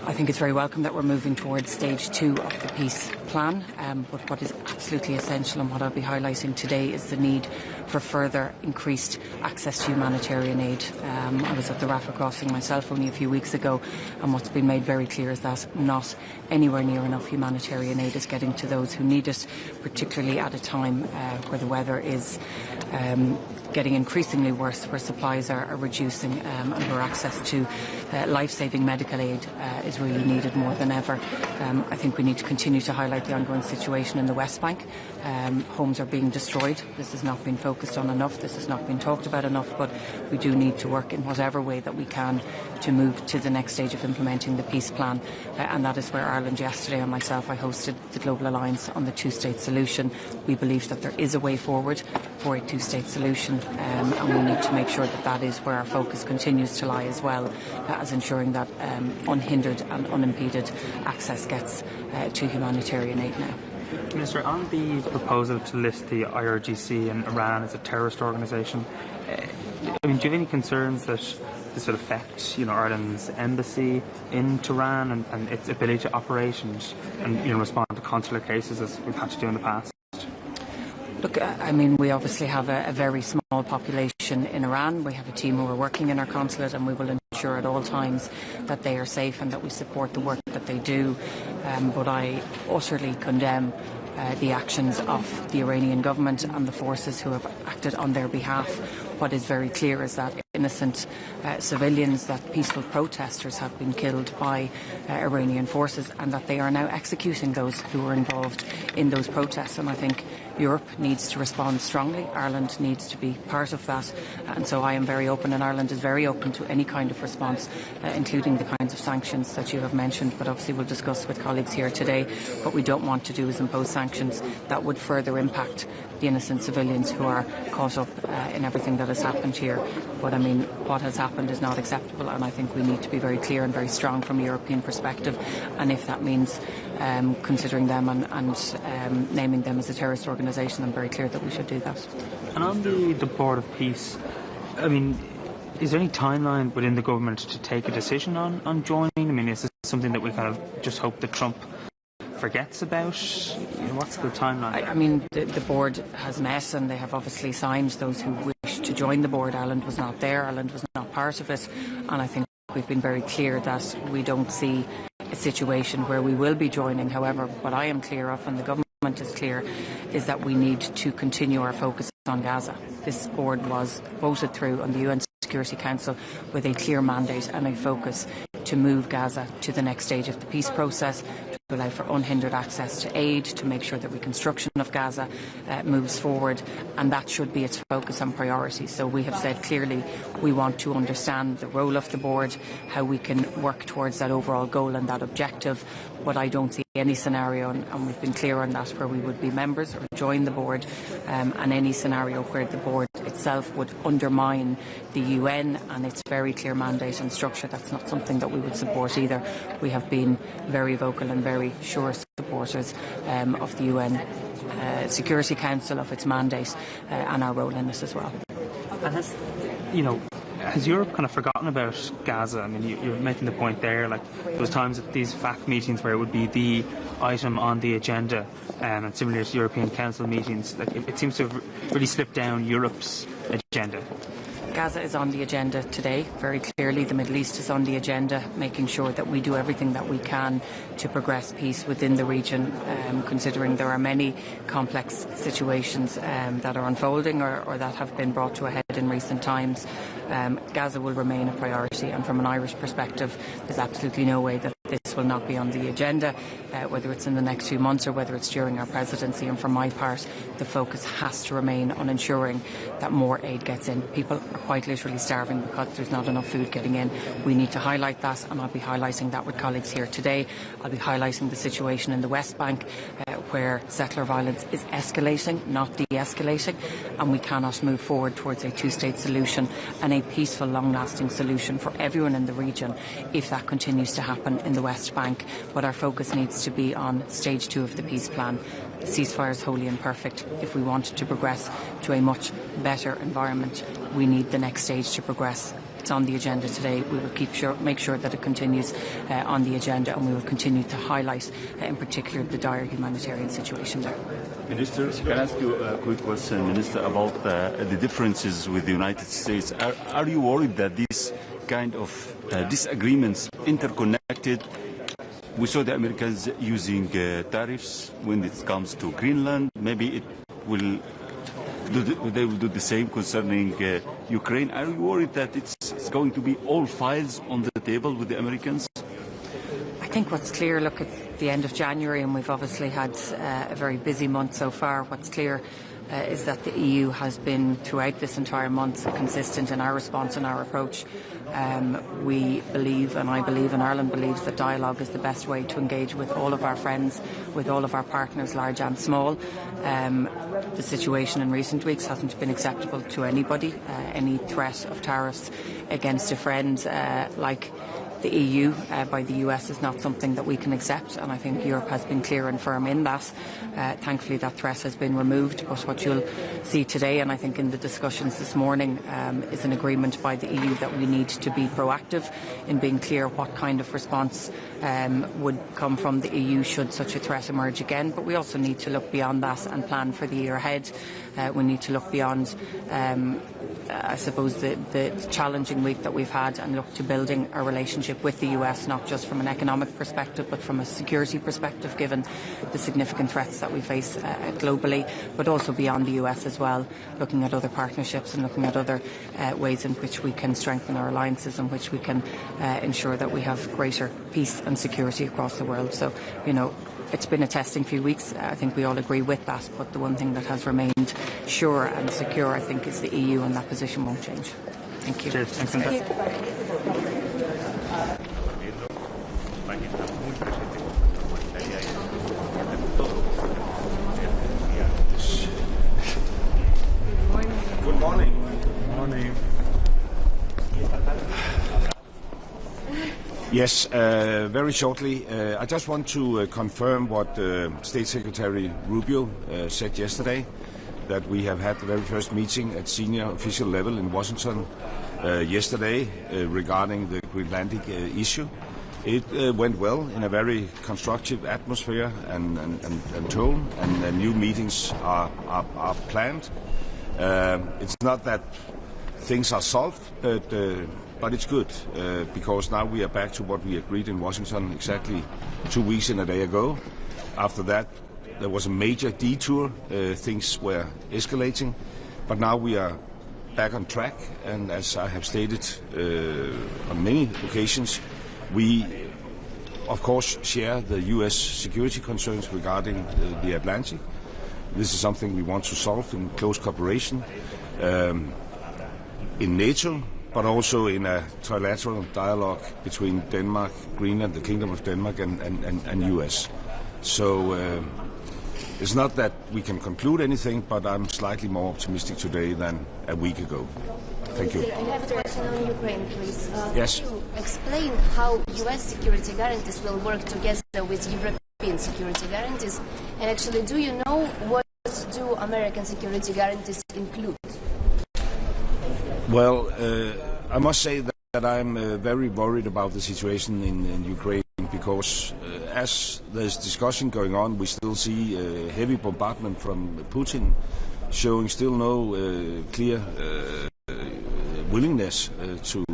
Speaker 16: I think it's very welcome that we're moving towards stage 2 of the peace plan, but what is absolutely essential and what I'll be highlighting today is the need for further increased access to humanitarian aid. I was at the Rafah crossing myself only a few weeks ago, and what's been made very clear is that not anywhere near enough humanitarian aid is getting to those who need it, particularly at a time where the weather is getting increasingly worse, where supplies are reducing, and where access to life-saving medical aid is really needed more than ever. I think we need to continue to highlight the ongoing situation in the West Bank. Homes are being destroyed. This has not been focused on enough. This has not been talked about enough, but we do need to work in whatever way that we can to move to the next stage of implementing the peace plan, and that is where Ireland yesterday and myself, I hosted the Global Alliance on the two-state solution. We believe that there is a way forward for a two-state solution, and we need to make sure that that is where our focus continues to lie, as well as ensuring that unhindered and unimpeded access gets to humanitarian aid now.
Speaker 17: Minister, on the proposal to list the IRGC and Iran as a terrorist organisation, do you have any concerns that this will affect, Ireland's embassy in Tehran and its ability to operate and respond to consular cases as we've had to do in the past?
Speaker 16: Look, we obviously have a very small population in Iran. We have a team who are working in our consulate, and we will ensure at all times that they are safe and that we support the work that they do. But I utterly condemn the actions of the Iranian government and the forces who have acted on their behalf. What is very clear is that innocent civilians, that peaceful protesters have been killed by Iranian forces, and that they are now executing those who were involved in those protests. And I think Europe needs to respond strongly. Ireland needs to be part of that. And so I am very open, and Ireland is very open to any kind of response, including the kinds of sanctions that you have mentioned. But obviously we'll discuss with colleagues here today. What we don't want to do is impose sanctions that would further impact the innocent civilians who are caught up in everything that has happened here. But what has happened is not acceptable, and I think we need to be very clear and very strong from a European perspective. And if that means considering them and naming them as a terrorist organisation, I'm very clear that we should do that.
Speaker 17: And on the Board of Peace, is there any timeline within the government to take a decision on joining? Is this something that we kind of just hope that Trump forgets about? What's the timeline?
Speaker 16: The board has met, and they have obviously signed, those who wish to join the board. Ireland was not there. Ireland was not part of it. And I think we've been very clear that we don't see a situation where we will be joining. However, what I am clear of, and the government is clear, is that we need to continue our focus on Gaza. This board was voted through on the UN Security Council with a clear mandate and a focus to move Gaza to the next stage of the peace process, to allow for unhindered access to aid, to make sure that reconstruction of Gaza moves forward, and that should be its focus and priority. So we have said clearly we want to understand the role of the board, how we can work towards that overall goal and that objective, but I don't see any scenario, and we've been clear on that, where we would be members or join the board, and any scenario where the board itself would undermine the UN and its very clear mandate and structure. That's not something that we would support either. We have been very vocal and very sure supporters of the UN Security Council, of its mandate, and our role in this as well.
Speaker 17: And has Europe kind of forgotten about Gaza? You're making the point there, there was times at these FAC meetings where it would be the item on the agenda, and similar to European Council meetings, it seems to have really slipped down Europe's agenda.
Speaker 16: Gaza is on the agenda today, very clearly. The Middle East is on the agenda, making sure that we do everything that we can to progress peace within the region, considering there are many complex situations that are unfolding or that have been brought to a head in recent times. Gaza will remain a priority, and from an Irish perspective, there's absolutely no way that this will not be on the agenda, whether it's in the next few months or whether it's during our presidency. And for my part, the focus has to remain on ensuring that more aid gets in. People are quite literally starving because there's not enough food getting in. We need to highlight that, and I'll be highlighting that with colleagues here today. I'll be highlighting the situation in the West Bank, where settler violence is escalating, not de-escalating, and we cannot move forward towards a two-state solution and a peaceful, long-lasting solution for everyone in the region if that continues to happen in the West Bank. But our focus needs to be on stage 2 of the peace plan. The ceasefire is wholly imperfect. If we want to progress to a much better environment, we need the next stage to progress. It's on the agenda today. We will make sure that it continues on the agenda, and we will continue to highlight, in particular, the dire humanitarian situation there.
Speaker 6: Minister, can I ask you a quick question, Minister, about the differences with the United States? Are you worried that these kind of disagreements interconnected? We saw the Americans using tariffs when it comes to Greenland. Maybe they will do the same concerning Ukraine. Are you worried that it's going to be all files on the table with the Americans?
Speaker 16: I think what's clear, look, it's the end of January and we've obviously had a very busy month so far. What's clear is that the EU has been throughout this entire month consistent in our response and our approach. We believe, and I believe, and Ireland believes, that dialogue is the best way to engage with all of our friends, with all of our partners, large and small. The situation in recent weeks hasn't been acceptable to anybody. Any threat of tariffs against a friend like the EU by the US is not something that we can accept, and I think Europe has been clear and firm in that. Thankfully that threat has been removed, but what you'll see today, and I think in the discussions this morning, is an agreement by the EU that we need to be proactive in being clear what kind of response would come from the EU should such a threat emerge again. But we also need to look beyond that and plan for the year ahead. We need to look beyond I suppose the challenging week that we've had and look to building a relationship with the US, not just from an economic perspective but from a security perspective, given the significant threats that we face globally, but also beyond the US as well, looking at other partnerships and looking at other ways in which we can strengthen our alliances, in which we can ensure that we have greater peace and security across the world. So, you know, it's been a testing few weeks. I think we all agree with that, but the one thing that has remained sure and secure, I think, is the EU, and that position won't change. Thank you.
Speaker 17: Cheers. Thank you.
Speaker 18: Good morning. Good morning. Yes, very shortly, I just want to confirm what State Secretary Rubio said yesterday, that we have had the very first meeting at senior official level in Washington yesterday regarding the Greenlandic issue. It went well in a very constructive atmosphere and tone, and new meetings are planned. It's not that things are solved, but it's good because now we are back to what we agreed in Washington exactly 2 weeks and a day ago. After that, there was a major detour. Things were escalating, but now we are back on track. And as I have stated on many occasions, we, of course, share the U.S. security concerns regarding the Atlantic. This is something we want to solve in close cooperation in NATO, but also in a trilateral dialogue between Denmark, Greenland, the Kingdom of Denmark, and U.S. So it's not that we can conclude anything, but I'm slightly more optimistic today than a week ago. Thank you.
Speaker 19: I have a question on Ukraine, please.
Speaker 18: Yes.
Speaker 19: Can you explain how U.S. security guarantees will work together with European security guarantees? And actually, do you know what do American security guarantees include?
Speaker 18: Well, I must say that I'm very worried about the situation in Ukraine because as there's discussion going on, we still see heavy bombardment from Putin, showing still no clear willingness to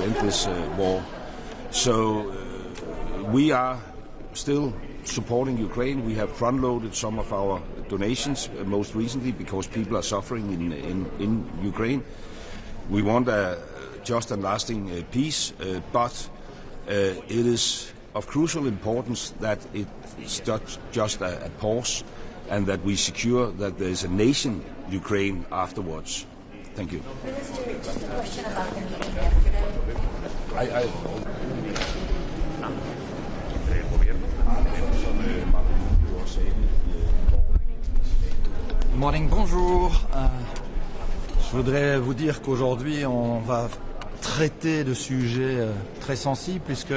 Speaker 18: end this war. So we are still supporting Ukraine. We have front-loaded some of our donations most recently because people are suffering in Ukraine. We want a just and lasting peace, but it is of crucial importance that it's not just a pause and that we secure that there is a nation, Ukraine, afterwards. Thank you.
Speaker 15: Minister, just a question about the meeting yesterday.
Speaker 20: Morning, bonjour. Je voudrais vous dire qu'aujourd'hui on va traiter de sujets très sensibles puisque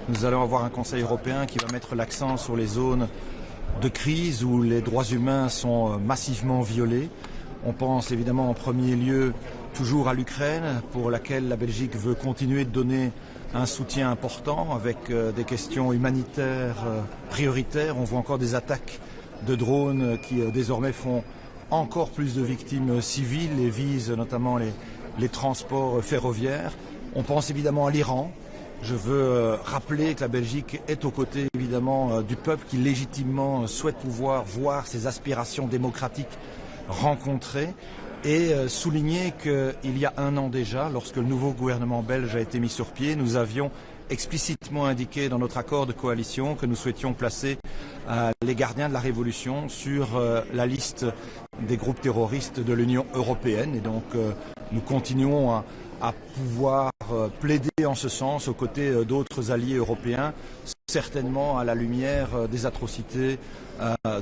Speaker 20: nous allons avoir un Conseil européen qui va mettre l'accent sur les zones de crise où les droits humains sont massivement violés. On pense évidemment en premier lieu toujours à l'Ukraine pour laquelle la Belgique veut continuer de donner un soutien important avec des questions humanitaires prioritaires. On voit encore des attaques de drones qui désormais font encore plus de victimes civiles et visent notamment les transports ferroviaires. On pense évidemment à l'Iran. Je veux rappeler que la Belgique est aux côtés évidemment du peuple qui légitimement souhaite pouvoir voir ses aspirations démocratiques rencontrées et souligner qu'il y a un an déjà, lorsque le nouveau gouvernement belge a été mis sur pied, nous avions explicitement indiqué dans notre accord de coalition que nous souhaitions placer les gardiens de la Révolution sur la liste des groupes terroristes de l'Union européenne. Et donc nous continuons à pouvoir plaider en ce sens aux côtés d'autres alliés européens, certainement à la lumière des atrocités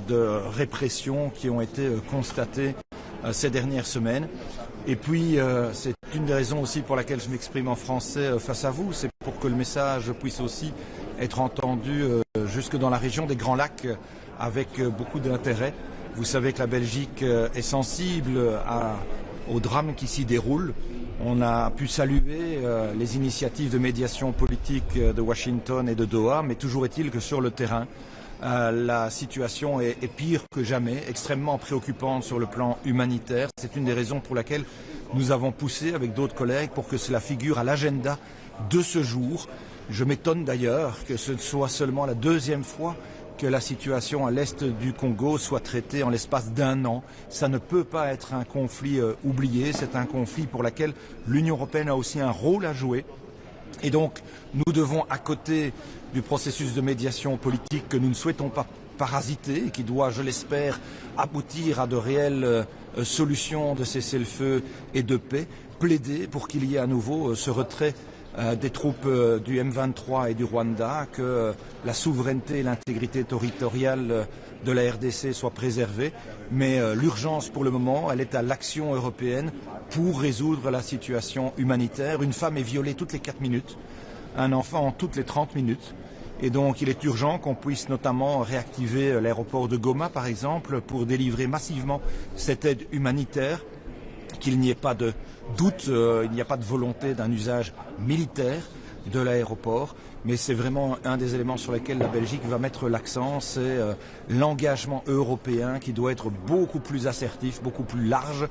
Speaker 20: de répression qui ont été constatées ces dernières semaines. Et puis, c'est une des raisons aussi pour laquelle je m'exprime en français face à vous, c'est pour que le message puisse aussi être entendu jusque dans la région des Grands Lacs avec beaucoup d'intérêt. Vous savez que la Belgique est sensible au drame qui s'y déroule. On a pu saluer les initiatives de médiation politique de Washington et de Doha, mais toujours est-il que sur le terrain, la situation est pire que jamais, extrêmement préoccupante sur le plan humanitaire. C'est une des raisons pour laquelle nous avons poussé avec d'autres collègues pour que cela figure à l'agenda de ce jour. Je m'étonne d'ailleurs que ce soit seulement la deuxième fois que la situation à l'est du Congo soit traitée en l'espace d'un an. Ça ne peut pas être un conflit oublié, c'est un conflit pour lequel l'Union européenne a aussi un rôle à jouer. Et donc, nous devons, à côté du processus de médiation politique que nous ne souhaitons pas parasiter et qui doit, je l'espère, aboutir à de réelles solutions de cessez-le-feu et de paix, plaider pour qu'il y ait à nouveau ce retrait des troupes du M23 et du Rwanda, que la souveraineté et l'intégrité territoriale de la RDC soient préservées. Mais l'urgence pour le moment, elle est à l'action européenne pour résoudre la situation humanitaire. Une femme est violée toutes les 4 minutes, un enfant toutes les 30 minutes. Et donc il est urgent qu'on puisse notamment réactiver l'aéroport de Goma, par exemple, pour délivrer massivement cette aide humanitaire, qu'il n'y ait pas de doute, il n'y a pas de volonté d'un usage militaire de l'aéroport, mais c'est vraiment un des éléments sur lesquels la Belgique va mettre l'accent, c'est l'engagement européen qui doit être beaucoup plus assertif, beaucoup plus large,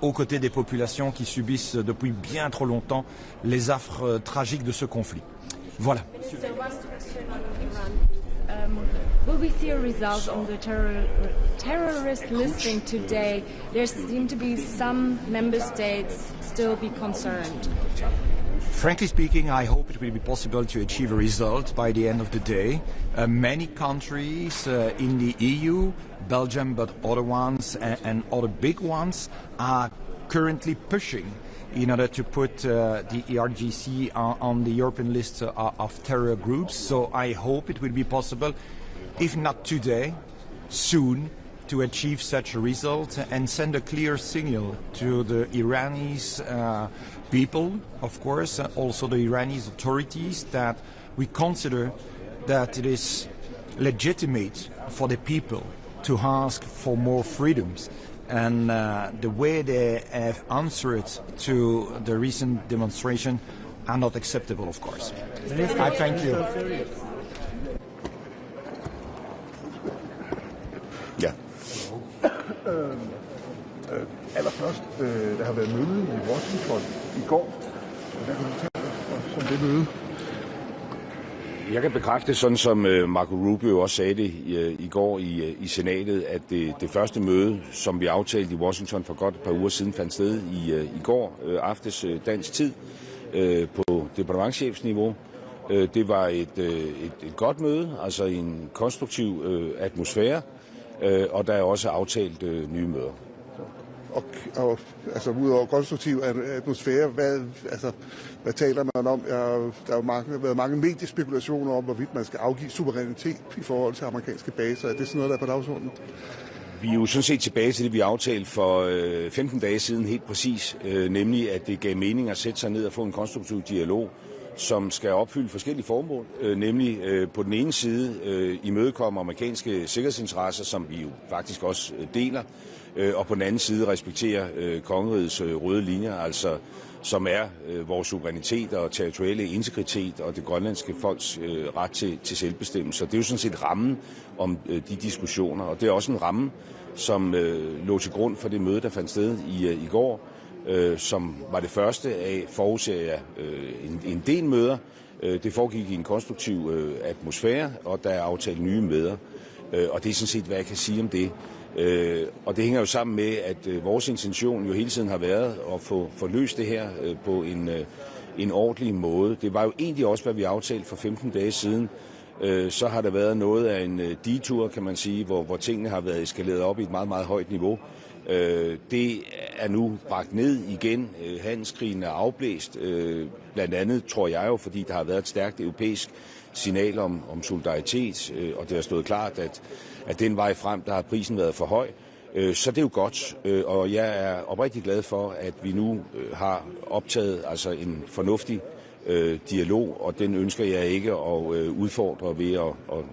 Speaker 20: aux côtés des populations qui subissent depuis bien trop longtemps les affres tragiques de ce conflit. Voilà.
Speaker 21: Will we see a result on the terrorist listing today? There seem to be some member states still be concerned.
Speaker 20: Frankly speaking, I hope it will be possible to achieve a result by the end of the day. Many countries in the EU, Belgium but other ones and other big ones, are currently pushing in order to put the ERGC on the European list of terror groups. So I hope it will be possible, if not today, soon, to achieve such a result and send a clear signal to the Iranians people, of course, also the Iranian authorities, that we consider that it is legitimate for the people to ask for more freedoms. And the way they have answered to the recent demonstration are not acceptable, of course. I thank you.
Speaker 18: Yeah.
Speaker 9: Allerførst, der har været møde i Washington i går. Hvad kan du fortælle os om det møde?
Speaker 18: Jeg kan bekræfte, sådan som Marco Rubio også sagde det i går i senatet, at det første møde, som vi aftalte i Washington for godt et par uger siden, fandt sted i går aftes dansk tid på departementschefsniveau. Det var et godt møde, altså en konstruktiv atmosfære, og der er også aftalt nye møder.
Speaker 9: Og altså udover konstruktiv atmosfære, hvad taler man om? Der har været mange mediespekulationer om, hvorvidt man skal afgive suverænitet i forhold til amerikanske baser. Er det sådan noget, der er på dagsordenen?
Speaker 18: Vi er jo sådan set tilbage til det, vi aftalte for 15 dage siden helt præcis, nemlig at det gav mening at sætte sig ned og få en konstruktiv dialog, som skal opfylde forskellige formål, nemlig på den ene side imødekomme amerikanske sikkerhedsinteresser, som vi jo faktisk også deler, og på den anden side respektere kongerigets røde linjer, altså som er vores suverænitet og territoriale integritet og det grønlandske folks ret til selvbestemmelse. Det er jo sådan set rammen om de diskussioner, og det er også en ramme, som lå til grund for det møde, der fandt sted i går, som var det første af, forudser jeg, en del møder. Det foregik i en konstruktiv atmosfære, og der er aftalt nye møder, og det er sådan set, hvad jeg kan sige om det. Og det hænger jo sammen med, at vores intention jo hele tiden har været at få løst det her på en ordentlig måde. Det var jo egentlig også, hvad vi aftalte for 15 dage siden. Så har der været noget af en detur, kan man sige, hvor tingene har været eskaleret op i et meget, meget højt niveau. Det er nu bragt ned igen. Handelskrigen er afblæst. Blandt andet, tror jeg jo, fordi der har været et stærkt europæisk signal om solidaritet, og det har stået klart, at den vej frem, der har prisen været for høj. Så det er jo godt, og jeg er oprigtig glad for, at vi nu har optaget altså en fornuftig dialog, og den ønsker jeg ikke at udfordre ved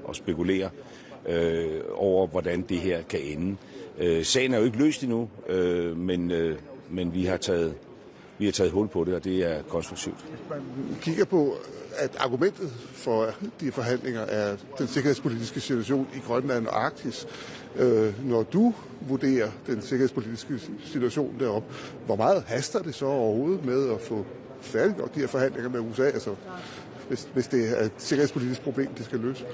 Speaker 18: at spekulere over, hvordan det her kan ende. Sagen er jo ikke løst endnu, men vi har taget hul på det, og det er konstruktivt.
Speaker 9: Man kigger på, at argumentet for de forhandlinger er den sikkerhedspolitiske situation i Grønland og Arktis. Når du vurderer den sikkerhedspolitiske situation deroppe, hvor meget haster det så overhovedet med at få færdiggjort de her forhandlinger med USA, altså hvis det er et sikkerhedspolitisk problem, det skal løse?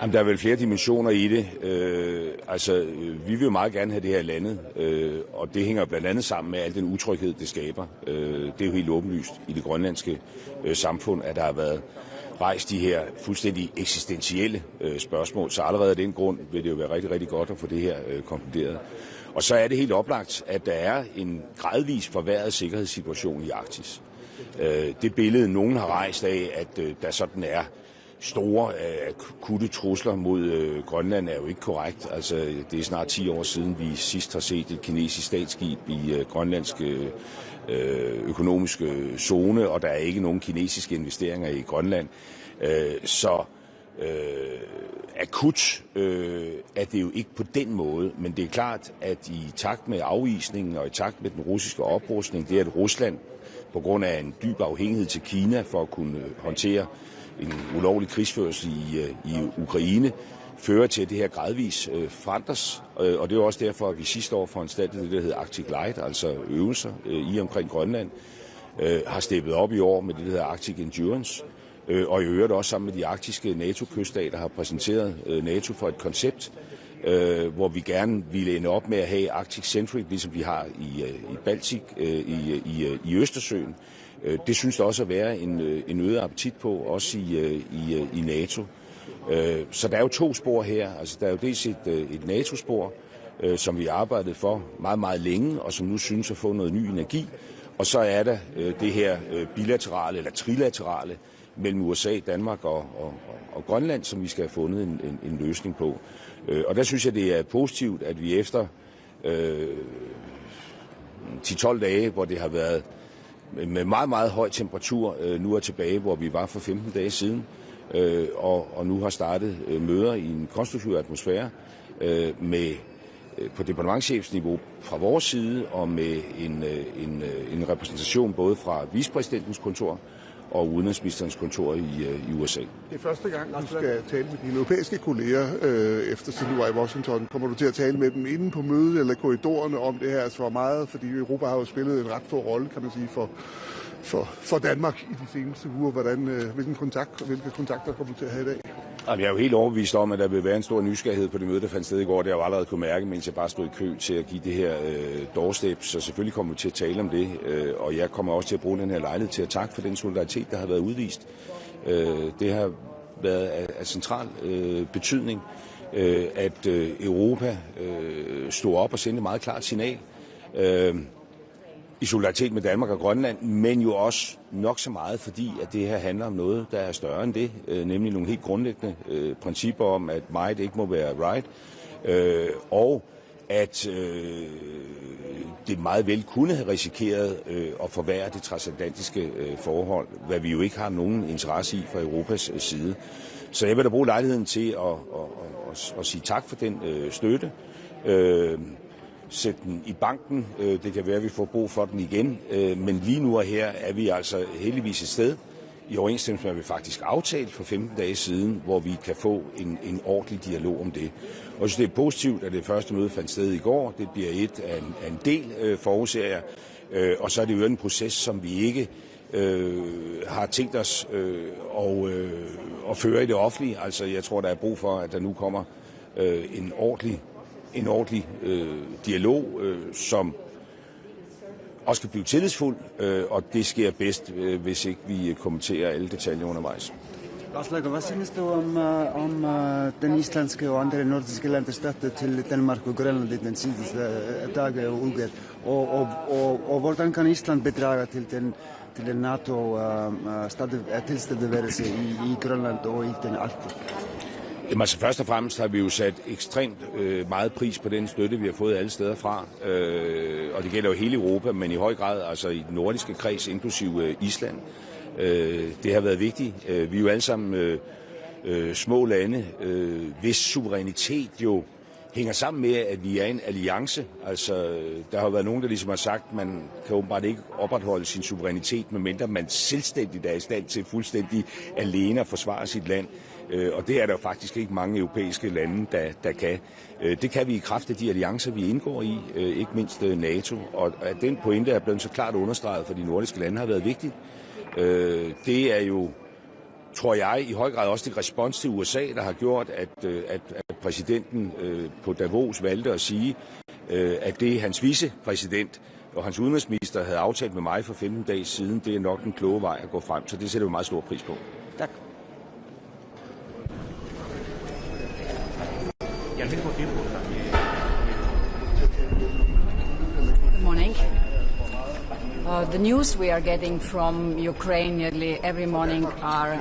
Speaker 18: Jamen, der er vel flere dimensioner i det. Vi vil jo meget gerne have det her landet, og det hænger blandt andet sammen med al den utryghed, det skaber. Det er jo helt åbenlyst i det grønlandske samfund, at der har været rejst de her fuldstændig eksistentielle spørgsmål. Så allerede af den grund vil det jo være rigtig, rigtig godt at få det her konkluderet. Og så er det helt oplagt, at der er en gradvis forværret sikkerhedssituation i Arktis. Det billede, nogen har rejst af, at der sådan er store akutte trusler mod Grønland, er jo ikke korrekt. Altså, det er snart 10 år siden, vi sidst har set et kinesisk statsskib i grønlandske økonomiske zone, og der er ikke nogen kinesiske investeringer i Grønland. Akut er det jo ikke på den måde, men det er klart, at i takt med afvisningen og i takt med den russiske oprustning, det er, at Rusland på grund af en dyb afhængighed til Kina for at kunne håndtere en ulovlig krigsførelse i Ukraine, fører til, at det her gradvis forandres. Og det er også derfor, at vi sidste år foranstaltede det, der hedder Arctic Light, altså øvelser i omkring Grønland, har steppet op i år med det, der hedder Arctic Endurance. Og i øvrigt også sammen med de arktiske NATO-kyststater har præsenteret NATO for et koncept, hvor vi gerne ville ende op med at have Arctic Centric, ligesom vi har i Baltik, i Østersøen. Det synes der også at være en øget appetit på, også i NATO. Så der er jo to spor her. Altså, der er jo dels et NATO-spor, som vi arbejdede for meget, meget længe, og som nu synes at få noget ny energi. Og så er der det her bilaterale eller trilaterale mellem USA, Danmark og Grønland, som vi skal have fundet en løsning på. Og der synes jeg, det er positivt, at vi efter 10-12 dage, hvor det har været med meget, meget høj temperatur, nu er tilbage, hvor vi var for 15 dage siden, og nu har startet møder i en konstruktiv atmosfære på departementschefsniveau fra vores side, og med en repræsentation både fra vicepræsidentens kontor og udenrigsministerens kontor i USA.
Speaker 9: Det er første gang, du skal tale med dine europæiske kolleger, efter at du var i Washington. Kommer du til at tale med dem inde på mødet eller korridorerne om det her så meget? Fordi Europa har jo spillet en ret stor rolle, kan man sige, for Danmark i de seneste uger. Hvilke kontakter kommer du til at have i dag?
Speaker 18: Jeg er jo helt overbevist om, at der vil være en stor nysgerrighed på det møde, der fandt sted i går. Det har jeg jo allerede kunne mærke, mens jeg bare stod i kø til at give det her doorstep. Så selvfølgelig kommer vi til at tale om det, og jeg kommer også til at bruge den her lejlighed til at takke for den solidaritet, der har været udvist. Det har været af central betydning, at Europa stod op og sendte et meget klart signal i solidaritet med Danmark og Grønland, men jo også nok så meget, fordi at det her handler om noget, der er større end det, nemlig nogle helt grundlæggende principper om, at might ikke må være right, og at det meget vel kunne have risikeret at forværre det transatlantiske forhold, hvad vi jo ikke har nogen interesse i fra Europas side. Så jeg vil da bruge lejligheden til at sige tak for den støtte. Sæt den i banken. Det kan være, at vi får brug for den igen. Men lige nu og her er vi altså heldigvis et sted, i overensstemmelse med, at vi faktisk aftalt for 15 dage siden, hvor vi kan få en ordentlig dialog om det. Og jeg synes, det er positivt, at det første møde fandt sted i går. Det bliver et af en del, forudser jeg. Og så er det jo en proces, som vi ikke har tænkt os at føre i det offentlige. Altså, jeg tror, der er brug for, at der nu kommer en ordentlig dialog, som også kan blive tillidsfuld, og det sker bedst, hvis ikke vi kommenterer alle detaljer undervejs.
Speaker 8: Lars Løkke, hvad synes du om den islandske og andre nordiske landes støtte til Danmark og Grønland i den sidste dage og uger? Og hvordan kan Island bidrage til den NATO-tilstedeværelse i Grønland og i den Arktik?
Speaker 18: Jamen, altså, først og fremmest har vi jo sat ekstremt meget pris på den støtte, vi har fået alle steder fra. Og det gælder jo hele Europa, men i høj grad altså i den nordiske kreds, inklusive Island. Det har været vigtigt. Vi er jo alle sammen små lande, hvis suverænitet jo hænger sammen med, at vi er en alliance. Altså, der har jo været nogen, der ligesom har sagt, at man kan åbenbart ikke opretholde sin suverænitet, medmindre man selvstændigt er i stand til fuldstændig alene at forsvare sit land. Og det er der jo faktisk ikke mange europæiske lande, der kan. Det kan vi i kraft af de alliancer, vi indgår i, ikke mindst NATO. Og at den pointe er blevet så klart understreget for de nordiske lande har været vigtigt. Det er jo, tror jeg, i høj grad også det respons til USA, der har gjort, at præsidenten på Davos valgte at sige, at det hans vicepræsident og hans udenrigsminister havde aftalt med mig for 15 dage siden, det er nok den kloge vej at gå frem. Så det sætter vi meget stor pris på.
Speaker 8: Tak.
Speaker 1: Good morning. The news we are getting from Ukraine nearly every morning are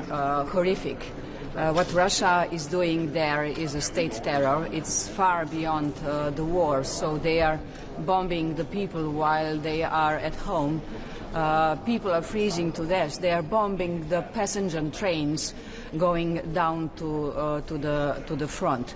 Speaker 1: horrific. What Russia is doing there is a state terror. It's far beyond the war, so they are bombing the people while they are at home. People are freezing to death. They are bombing the passenger trains going down to the front.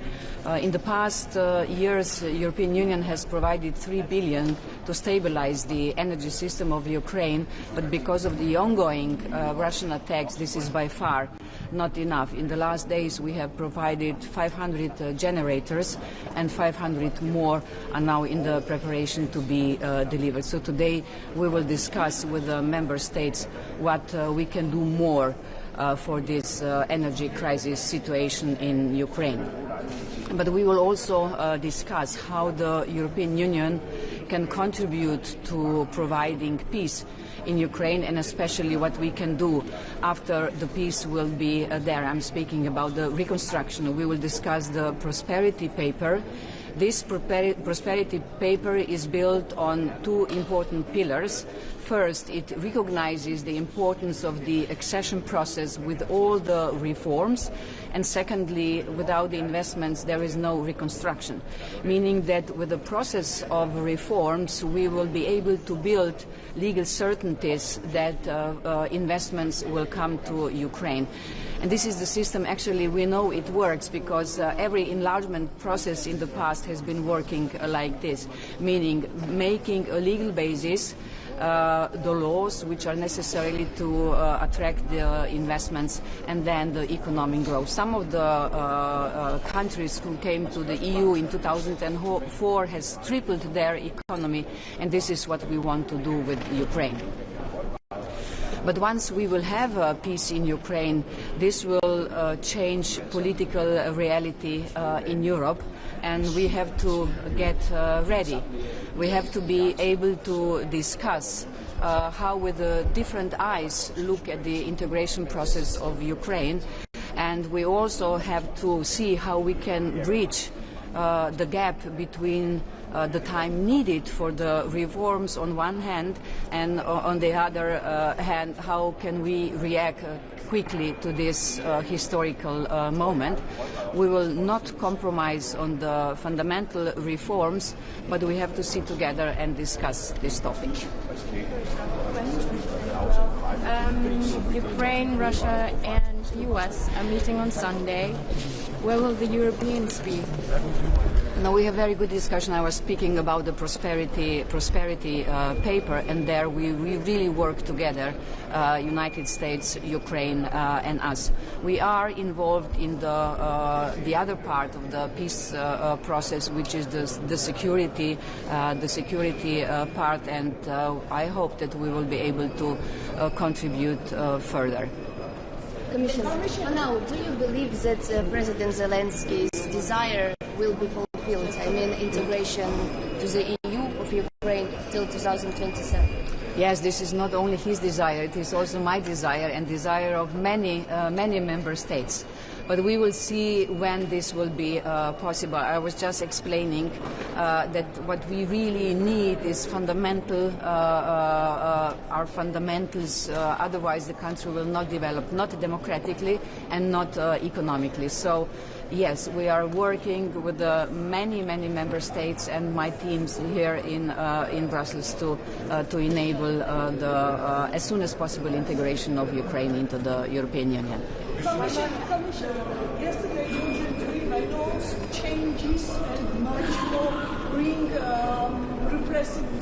Speaker 1: In the past years, the European Union has provided 3 billion to stabilize the energy system of Ukraine, but because of the ongoing Russian attacks, this is by far not enough. In the last days, we have provided 500 generators, and 500 more are now in the preparation to be delivered. So today, we will discuss with the member states what we can do more for this energy crisis situation in Ukraine. But we will also discuss how the European Union can contribute to providing peace in Ukraine, and especially what we can do after the peace will be there. I'm speaking about the reconstruction. We will discuss the prosperity paper. This prosperity paper is built on 2 important pillars. First, it recognizes the importance of the accession process with all the reforms. And secondly, without the investments, there is no reconstruction. Meaning that with the process of reforms, we will be able to build legal certainties that investments will come to Ukraine. And this is the system, actually, we know it works because every enlargement process in the past has been working like this, meaning making a legal basis the laws which are necessary to attract the investments, and then the economic growth. Some of the countries who came to the EU in 2004 has tripled their economy, and this is what we want to do with Ukraine. But once we will have peace in Ukraine, this will change political reality in Europe, and we have to get ready. We have to be able to discuss how with different eyes look at the integration process of Ukraine, and we also have to see how we can bridge the gap between the time needed for the reforms on one hand, and on the other hand, how can we react quickly to this historical moment. We will not compromise on the fundamental reforms, but we have to sit together and discuss this topic.
Speaker 21: Ukraine, Russia and US are meeting on Sunday. Where will the Europeans be?
Speaker 1: No, we have very good discussion. I was speaking about the prosperity paper, and there we really work together, United States, Ukraine, and us. We are involved in the other part of the peace process, which is the security part, and I hope that we will be able to contribute further.
Speaker 19: Commissioner, now, do you believe that President Zelensky's desire will be fulfilled? I mean, integration to the EU of Ukraine till 2027?
Speaker 1: Yes, this is not only his desire, it is also my desire and desire of many member states. But we will see when this will be possible. I was just explaining that what we really need is fundamental, our fundamentals, otherwise the country will not develop, not democratically and not economically. So, yes, we are working with many member states and my teams here in Brussels to enable the as soon as possible integration of Ukraine into the European Union.
Speaker 4: Commissioner, yesterday you Ukraine announced changes and much more bring repressive